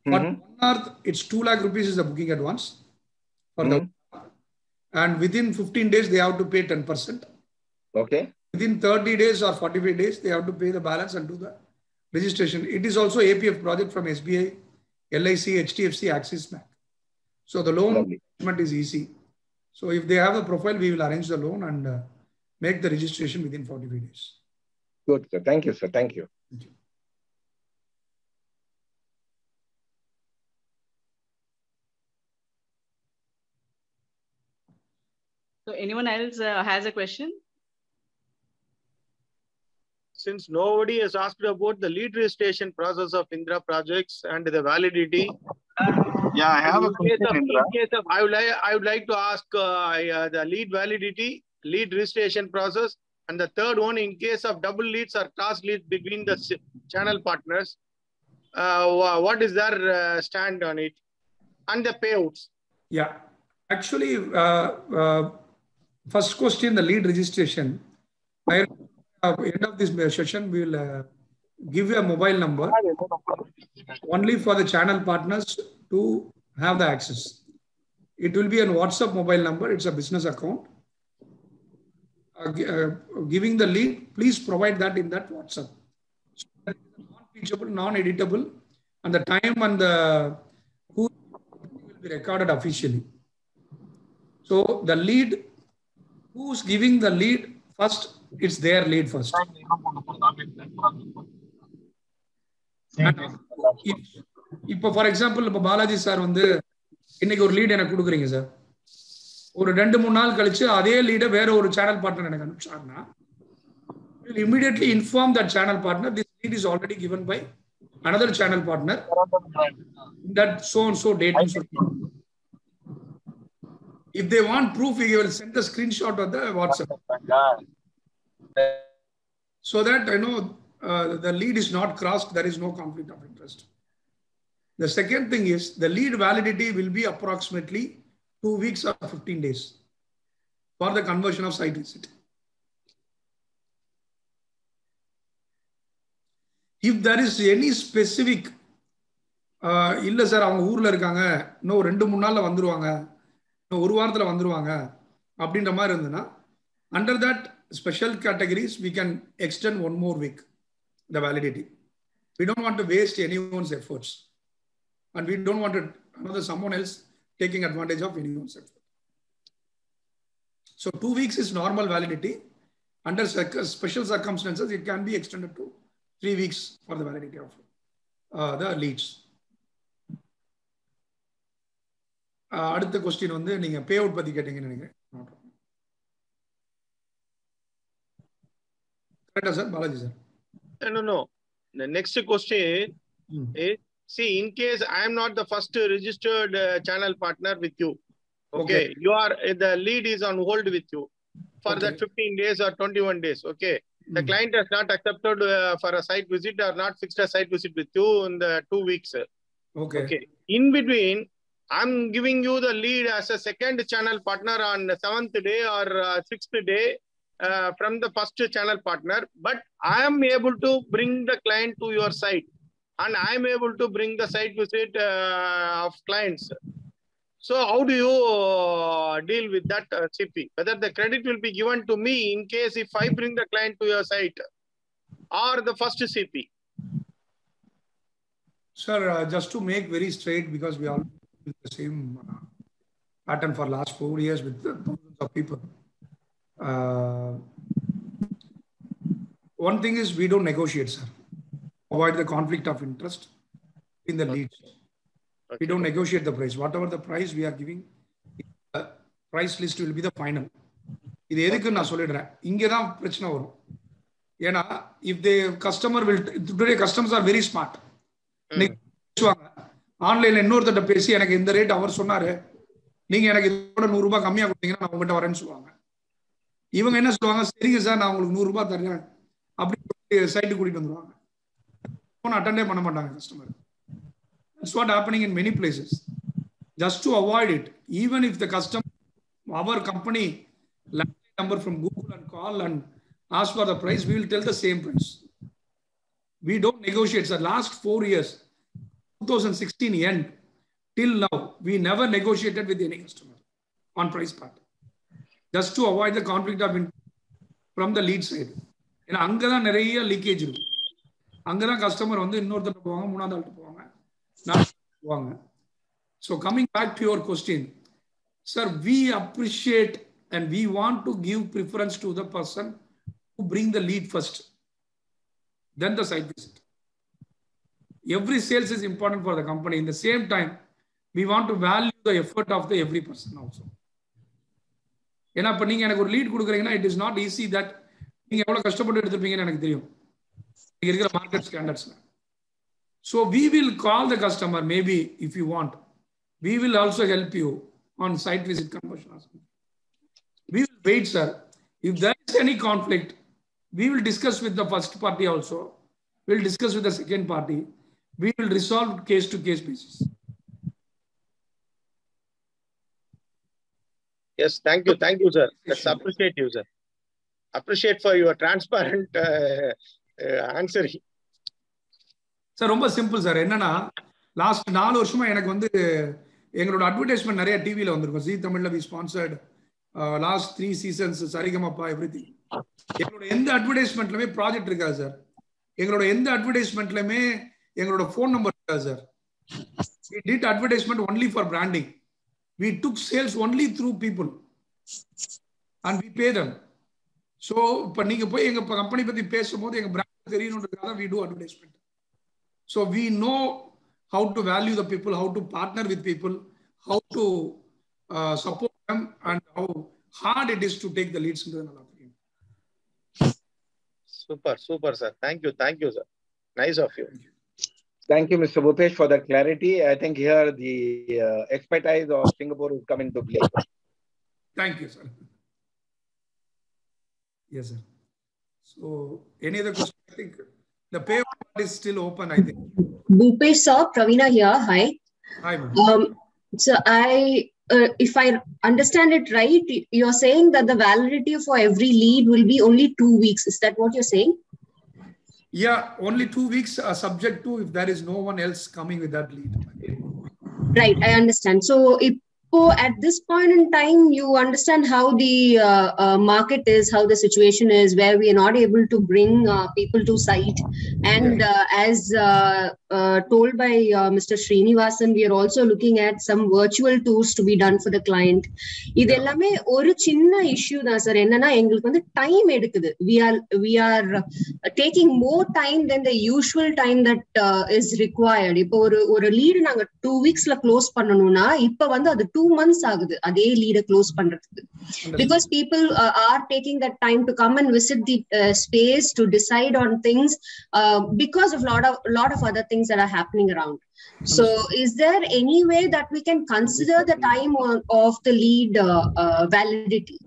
But 1 hour, it's 2 lakh rupees is the booking advance. For the, and within 15 days, they have to pay 10%. Okay. Within 30 days or 45 days, they have to pay the balance and do the registration. It is also APF project from SBI, LIC, HDFC, Axis Bank. So the loan management is easy. So if they have the profile, we will arrange the loan and make the registration within 45 days. Good, sir. Thank you, sir. Thank you. Thank you. So anyone else has a question? Since nobody has asked about the lead registration process of Indra projects and the validity. Yeah, I have a question. In case of, I would like to ask the lead validity, lead registration process, and the third one, in case of double leads or cross leads between the channel partners, what is their stand on it, and the payouts? Yeah, actually, first question, the lead registration. At the end of this session, we will give you a mobile number only for the channel partners to have the access. It will be a WhatsApp mobile number. It's a business account. Giving the lead, please provide that in that WhatsApp. So that is non-teachable, non-editable, and the time and the who will be recorded officially. So the lead, who's giving the lead first, it's their lead first. இப்போ for example இப்போ Balaji sir வந்து இன்னைக்கு ஒரு lead எனக்கு கொடுக்குறீங்க sir, ஒரு 2-3 நாள் கழிச்சு அதே லீடை வேற ஒரு சேனல் பார்ட்னர் எனக்கு அனுப்பிச்சாருன்னா, will immediately inform that channel partner this lead is already given by another channel partner that so and so date. If they want proof, we will send the screenshot of the WhatsApp so that the lead is not crossed, there is no conflict of interest. The second thing is the lead validity will be approximately 2 weeks or 15 days for the conversion of site visit. If there is any specific, இல்ல sir அவங்க ஊர்ல இருக்காங்க, இன்னும் 2-3 நாள்ல வந்துருவாங்க, இன்னும் ஒரு வாரத்துல வந்துருவாங்க அப்படின்ற மாதிரி இருந்ததுன்னா, under that special categories we can extend 1 more week the validity. We don't want to waste anyone's efforts, and we don't want someone else taking advantage of anyone's effort. So 2 weeks is normal validity. Under special circumstances, it can be extended to 3 weeks for the validity of the leads. அடுத்த question வந்து நீங்க pay out பத்தி கேட்டீங்கன்னு நினைக்கிறேன். கரெக்டா sir Balaji sir? No. The next question is, see, in case I am not the first registered channel partner with you, okay, you are the lead is on hold with you for that 15 days or 21 days, okay. The client has not accepted for a site visit or not fixed a site visit with you in the 2 weeks. Okay. In between, I'm giving you the lead as a second channel partner on the 7th day or 6th day from the first channel partner, but I am able to bring the client to your site and I am able to bring the site visit of clients. So how do you deal with that CP? Whether the credit will be given to me in case if I bring the client to your site or the first CP? Sir, just to make very straight, because we all do the same pattern for last 4 years with thousands of people. One thing is we don't negotiate, sir. Avoid the conflict of interest in the leads. We don't negotiate the price. Whatever the price we are giving, the price list will be the final. இது எதுக்கு நான் சொல்லிடுறேன், இங்கே தான் பிரச்சனை வரும். ஏன்னா if the customer will, today customers are very smart. ஆன்லைன்ல இன்னொருத்தட்ட பேசி எனக்கு இந்த ரேட் அவர் சொன்னாரு, நீங்க எனக்கு இதோட ₹100 கம்மியா கொடுத்தீங்கன்னா நான் உங்ககிட்ட வரேன்னு சொல்லுவாங்க. இவங்க என்ன சொல்லுவாங்க, சரிங்க சார் நான் உங்களுக்கு ₹100 தரேன் அப்படி சைட்டு கூட்டிட்டு வந்துருவாங்க. போன் அட்டெண்டே பண்ண மாட்டாங்க customer. That's what happening in many places. Just to avoid it, even if the customer, our company landline number from Google and call and ask for the price, we will tell the same price. We don't negotiate. Sir, last 4 years, 2016 end till now, we never negotiated with any customer on price part. Just to avoid the conflict of interest from the lead side. ஏன்னா அங்கதான் நிறைய leakage இருக்கும். அங்கதான் customer வந்து இன்னொருத்தர் போவாங்க, மூணாவது ஆள்கிட்ட போவாங்க, போவாங்க. So coming back to your question, sir, we appreciate and we want to give preference to the person who bring the lead first, then the site visit. Every sales is important for the company. In the same time, we want to value the effort of the every person also. ஏன்னா இப்ப நீங்க எனக்கு ஒரு lead கொடுக்குறீங்கன்னா it is not easy that நீங்க எவ்வளவு கஷ்டப்பட்டு எடுத்துப்பீங்கன்னு எனக்கு தெரியும் இங்க இருக்கிற market ஸ்டாண்டர்ட்ஸ்ல. So we will call the customer, maybe if you want. We will also help you on site visit conversion. We will wait, sir. If there is any conflict, we will discuss with the first party also. We will discuss with the second party. We will resolve case to case basis. Yes, thank you, sir. Let's appreciate you, sir. Appreciate for your transparent answer. Sir ரொம்ப simple sir. என்னன்னா last 4 வருஷமா எனக்கு வந்து எங்களோட advertisement நிறைய டிவியில் வந்திருக்கும். ஜி தமிழ்ல we sponsored last 3 seasons, Sa Re Ga Ma Pa, everything. எங்களோட எந்த அட்வர்டைஸ்மெண்ட்லயுமே ப்ராஜெக்ட் இருக்காது சார். எங்களோட எந்த அட்வர்டைஸ்மெண்ட்லயுமே எங்களோட ஃபோன் நம்பர் இருக்காது sir. We did advertisement only for branding. We took sales only through people and we pay them. So இப்ப நீங்க போய் எங்க கம்பெனி பத்தி பேசும்போது எங்க brand தெரியணும்ன்றதுக்காக we do advertisement. So we know how to value the people, how to partner with people, how to support them, and how hard it is to take the leads into another game. Super, sir. Thank you, sir. Nice of you. Thank you, Mr. Bhupesh, for that clarity. I think here the expertise of Singapore will come into play. Thank you, sir. Yes, sir. So, any other question? I think the pay part is still open, I think. Bhupesh sir, Praveena here. Hi. Hi, ma'am. So if I understand it right, you're saying that the validity for every lead will be only 2 weeks. Is that what you're saying? Yeah, only 2 weeks are subject to if there is no one else coming with that lead. Right, I understand. So at this point in time, you understand how the market is, how the situation is, where we are not able to bring people to site. And as told by Mr. Srinivasan, we are also looking at some virtual tours to be done for the client. இதெல்லாமே ஒரு சின்ன issue தான் sir. என்னன்னா எங்களுக்கு வந்து time எடுக்குது. We are taking more time than the usual time that is required. இப்போ ஒரு லீடு நாங்க 2 weeksல க்ளோஸ் பண்ணனும்னா இப்ப வந்து அது 2 months ஆகுது அதே லீட க்ளோஸ் பண்றதுக்கு. Because people are taking that time to come and visit the space to decide on things because of lot of other things that are happening around. So is there any way that we can consider the time of the lead validity?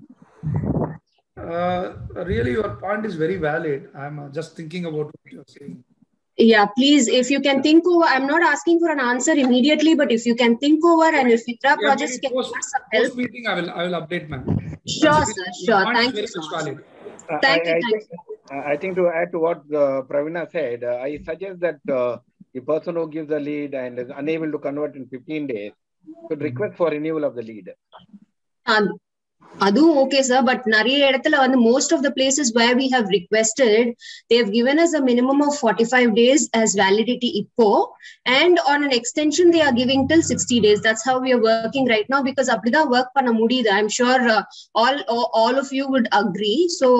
Really, your point is very valid. I'm just thinking about what you're saying. Yeah, please, if you can think over, I'm not asking for an answer immediately, but if you can think over and if Indra projects can give us some help. Post meeting, I will update, ma'am. Sure, sir. Sure. Thank you so much. Thank you. I think to add to what Praveena said, I suggest that the person who gives the lead and is unable to convert in 15 days should request for renewal of the lead. அதுவும் okay sir, but நிறைய இடத்துல வந்து most of the places where we have requested, they have given us a minimum of 45 days as validity இப்போ, and on an extension they are giving till 60 days. That's how we are working right now, because அப்படிதான் work பண்ண முடியுது. I'm sure all of you would agree. So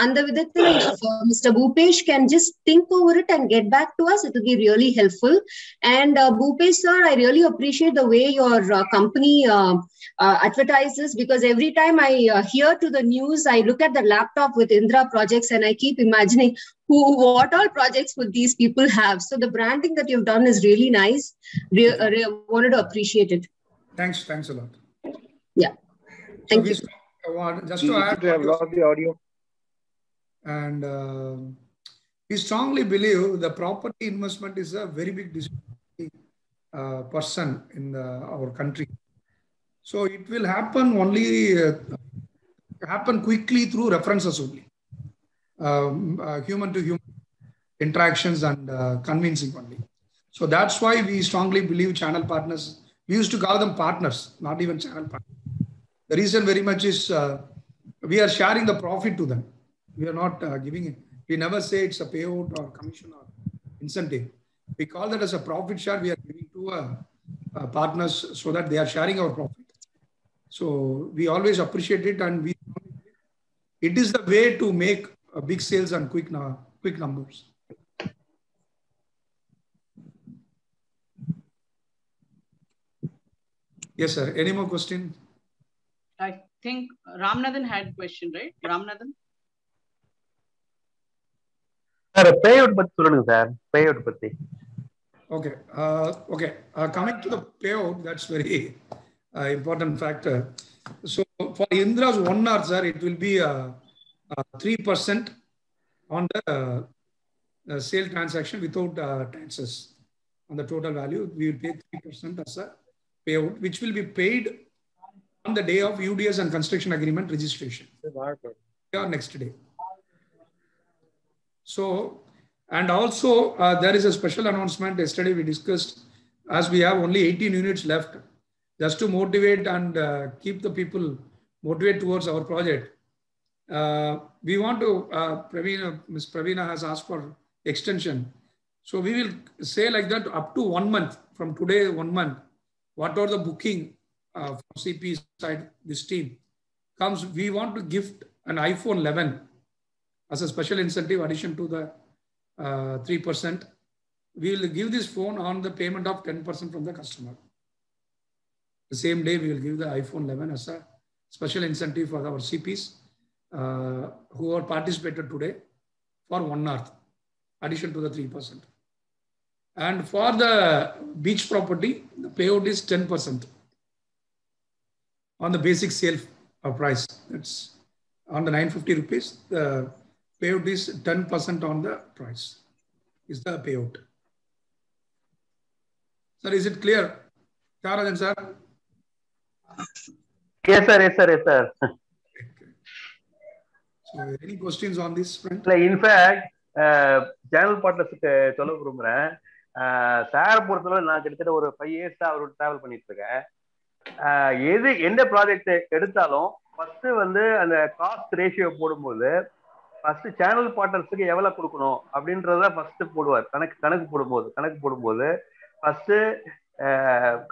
அந்த விதத்துல if Mr. Bhupesh can just think over it and get back to us, it will be really helpful. And Bhupesh sir, I really appreciate the way your company advertises, because every time I hear to the news, I look at the laptop with Indra Projects and I keep imagining what all projects would these people have. So the branding that you've done is really nice. Wanted to appreciate it. Thanks a lot. Yeah. Thank you. Just to add, have lost the audio. And we strongly believe the property investment is a very big person in our country. So it will happen only happen quickly through references only, human to human interactions and convincing only. So that's why we strongly believe channel partners. We used to call them partners, not even channel partners. The reason very much is we are sharing the profit to them. We are not giving it. We never say it's a payout or commission or incentive. We call that as a profit share. We are giving to partners so that they are sharing our profit. So we always appreciate it, and it is the way to make big sales and quick numbers. Yes, sir. Any more questions? I think Ramnathan had a question, right? Ramnathan? Sir, payout but sir. Payout but. Okay. Coming to the payout, that's very important factor. So for Indra's 1 hour, sir, it will be 3% on the sale transaction without taxes on the total value. We will pay 3% as a payout, which will be paid on the day of UDS and construction agreement registration or next day. So, and also there is a special announcement. Yesterday we discussed, as we have only 18 units left, just to motivate and keep the people motivated towards our project. We want to, Ms. Praveena has asked for extension. So we will say like that up to 1 month from today, 1 month, whatever the booking from CP side, this team comes, we want to gift an iPhone 11 as a special incentive addition to the 3%. We will give this phone on the payment of 10% from the customer. The same day, we will give the iPhone 11 as a special incentive for our CPs who are participated today for 1 hour, addition to the 3%. And for the beach property, the payout is 10% on the basic sale price. It's on the 950 rupees. The payout is 10% on the price. Is the payout. Sir, is it clear? Karajan, sir? Yes, sir. Yes, sir. Yes, sir. Okay. So, any questions on this front? In fact, channel partners சொல்ல விரும்புறேன். Sir பொறுத்தவரை நான் கிட்டத்தட்ட ஒரு 5 years அவரோட travel பண்ணிட்டு இருக்கேன். எந்த ப்ராஜெக்ட் எடுத்தாலும் ஃபர்ஸ்ட் வந்து அந்த காஸ்ட் ரேஷியோ போடும்போது ஃபர்ஸ்ட் சேனல் பார்ட்னர்ஸுக்கு எவ்வளவு கொடுக்கணும் அப்படின்றத ஃபர்ஸ்ட் போடுவார். கணக்கு போடும்போது ஃபர்ஸ்ட்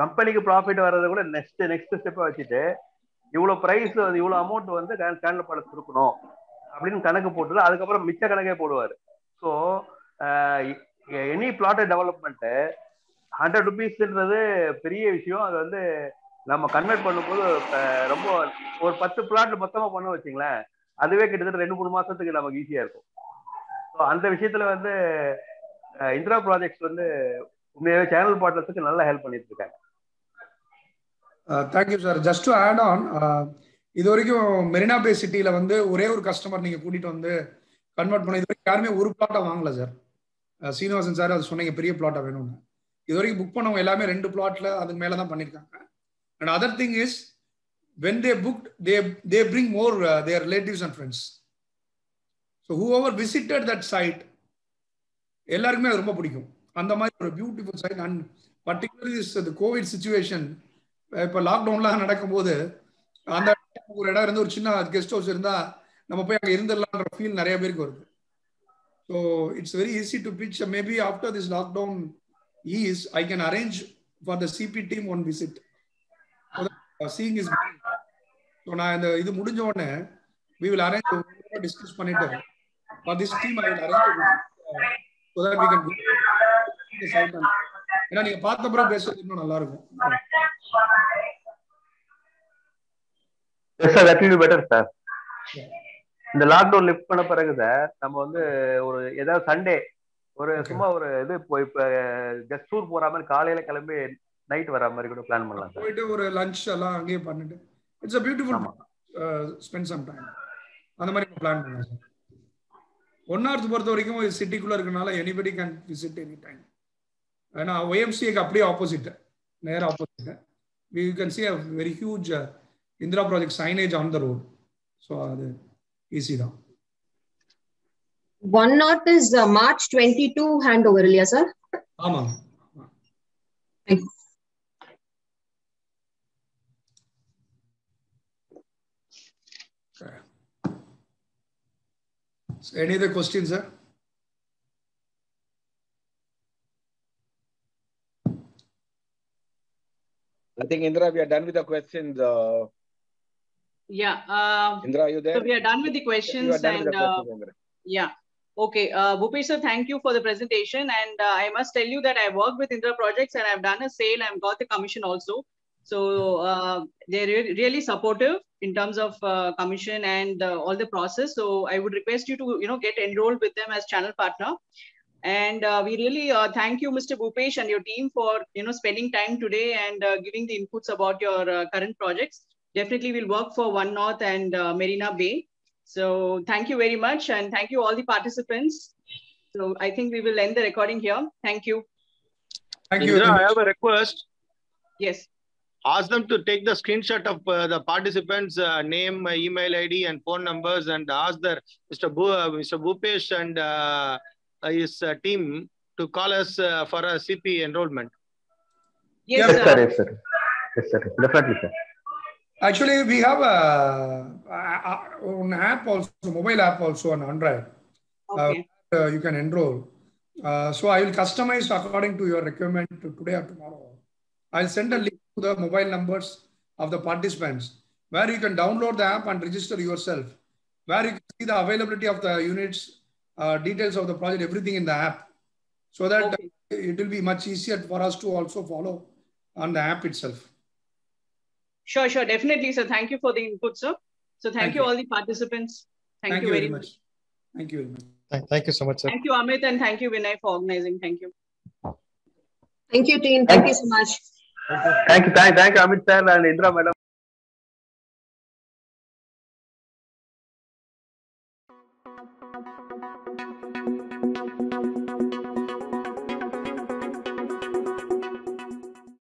கம்பெனிக்கு ப்ராஃபிட் வர்றதை கூட நெக்ஸ்ட் ஸ்டெப்பை வச்சுட்டு இவ்வளவு பிரைஸ் இவ்வளவு அமௌண்ட் வந்து சேனல் பார்ட்னர்ஸ் கொடுக்கணும் அப்படின்னு கணக்கு போட்டு அதுக்கப்புறம் மிச்ச கணக்கே போடுவார். ஸோ எனி பிளாட் டெவலப்மெண்ட் 100 rupeesன்றது பெரிய விஷயம். அது வந்து நம்ம கன்வெர்ட் பண்ணும்போது ரொம்ப ஒரு 10 பிளாட் மொத்தமா பண்ண வச்சிங்களேன், அதுவே கிட்டத்தட்ட 2-3 மாசத்துக்கு நமக்கு ஈஸியா இருக்கும். ஸோ அந்த விஷயத்துல வந்து இந்திரா ப்ராஜெக்ட்ஸ் வந்து உண்மையாவே சேனல் பார்ட்னர்ஸுக்கு நல்லா ஹெல்ப் பண்ணிட்டு இருக்காங்க. Thank you sir. Just to add on, இது வரைக்கும் மெரினா பே சிட்டியில வந்து ஒரே ஒரு கஸ்டமர் நீங்க கூட்டிட்டு வந்து கன்வெர்ட் பண்ண, இது வரைக்கும் யாருமே ஒரு பிளாட்டா வாங்கல சார். சீனிவாசன் சார் அது சொன்னீங்க பெரிய பிளாட்டா வேணும்னு. இது வரைக்கும் புக் பண்ணவங்க எல்லாமே 2 பிளாட்ல அதுக்கு மேல தான் பண்ணிருக்காங்க. And other thing is when they booked, they bring more their relatives and friends. So whoever visited that site, எல்லாருக்குமே அது ரொம்ப பிடிக்கும். அந்த மாதிரி ஒரு beautiful site. And particularly the Covid situation, இப்போ லாக்டவுன்லாம் நடக்கும்போது அந்த ஒரு இடம் இருந்து ஒரு சின்ன கெஸ்ட் ஹவுஸ் இருந்தா நம்ம போய் அங்கே இருந்துடலான்ற ஃபீல் நிறைய பேருக்கு வருது. So it's very easy to pitch. Maybe after this lockdown is I can arrange for the CB team one visit. Seeing is. So நான் இந்த இது முடிஞ்ச உடனே we will arrange, டிஸ்கஸ் பண்ணிட்டு for this team I will arrange so that we can go to the site. ஏன்னா நீங்க பார்த்த அப்புறம் பேசுறது இன்னும் நல்லா இருக்கும். Yes sir, that will be better sir. இந்த லாக்டவுன் லிஃப்ட் பண்ண பிறகு சார் நம்ம வந்து ஒரு ஏதாவது சண்டே ஒரு சும்மா ஒரு இது இப்போ கெஸ்ட் டூர் போற மாதிரி காலையில கிளம்பி நைட் வர மாதிரி கூட பிளான் பண்ணலாம் சார். போயிட்டு ஒரு லஞ்ச் எல்லாம் அங்கேயே பண்ணிட்டு it's a beautiful spend some time. அந்த மாதிரி பிளான் பண்ணலாம் சார். ஒன் நார்த் பொறுத்த வரைக்கும் சிட்டிக்குள்ள இருக்கனால anybody can visit any time. ஏன்னா OMCAக்கு அப்படியே ஆப்போசிட், நேர opposite. We can see a very huge Indira project signage on the road. So அது ஈஸி தான். One North is March 22 handover இல்லையா சார்? ஆமா. So any other questions, sir? I think Indra, we are done with the questions. Yeah. Indra, are you there? So we are done with the questions. You are done with the questions, Indra. Yeah. Okay. Bhupesh sir, thank you for the presentation. And I must tell you that I worked with Indra Projects and I've done a sale. I've got the commission also. So they're really supportive in terms of commission and all the process. So I would request you to, get enrolled with them as channel partner. And we really thank you, Mr. Bhupesh, and your team for, spending time today and giving the inputs about your current projects. Definitely we'll work for One North and Marina Bay. So thank you very much. And thank you all the participants. So I think we will end the recording here. Thank you. Thank you. Indra, I have a request. Yes. Ask them to take the screenshot of the participants' name, email ID, and phone numbers, and ask Mr. Bhupesh and his team to call us for a CP enrollment. Yes, Yes, sir. Yes, sir. Yes, sir. Definitely, sir. Actually, we have an app also, mobile app also on Android. Okay. You can enroll. So I will customize according to your requirement today or tomorrow. I'll send a link to the mobile numbers of the participants where you can download the app and register yourself, where you can see the availability of the units, details of the project, everything in the app, so that it will be much easier for us to also follow on the app itself. Sure. Definitely, sir. Thank you for the input, sir. So thank you all the participants. Thank you very much. Thank you very much. Thank you so much, sir. Thank you, Amit, and thank you, Vinay, for organizing. Thank you. Thank you, team. Thank you so much. Thank you, Amit sir and Indra madam.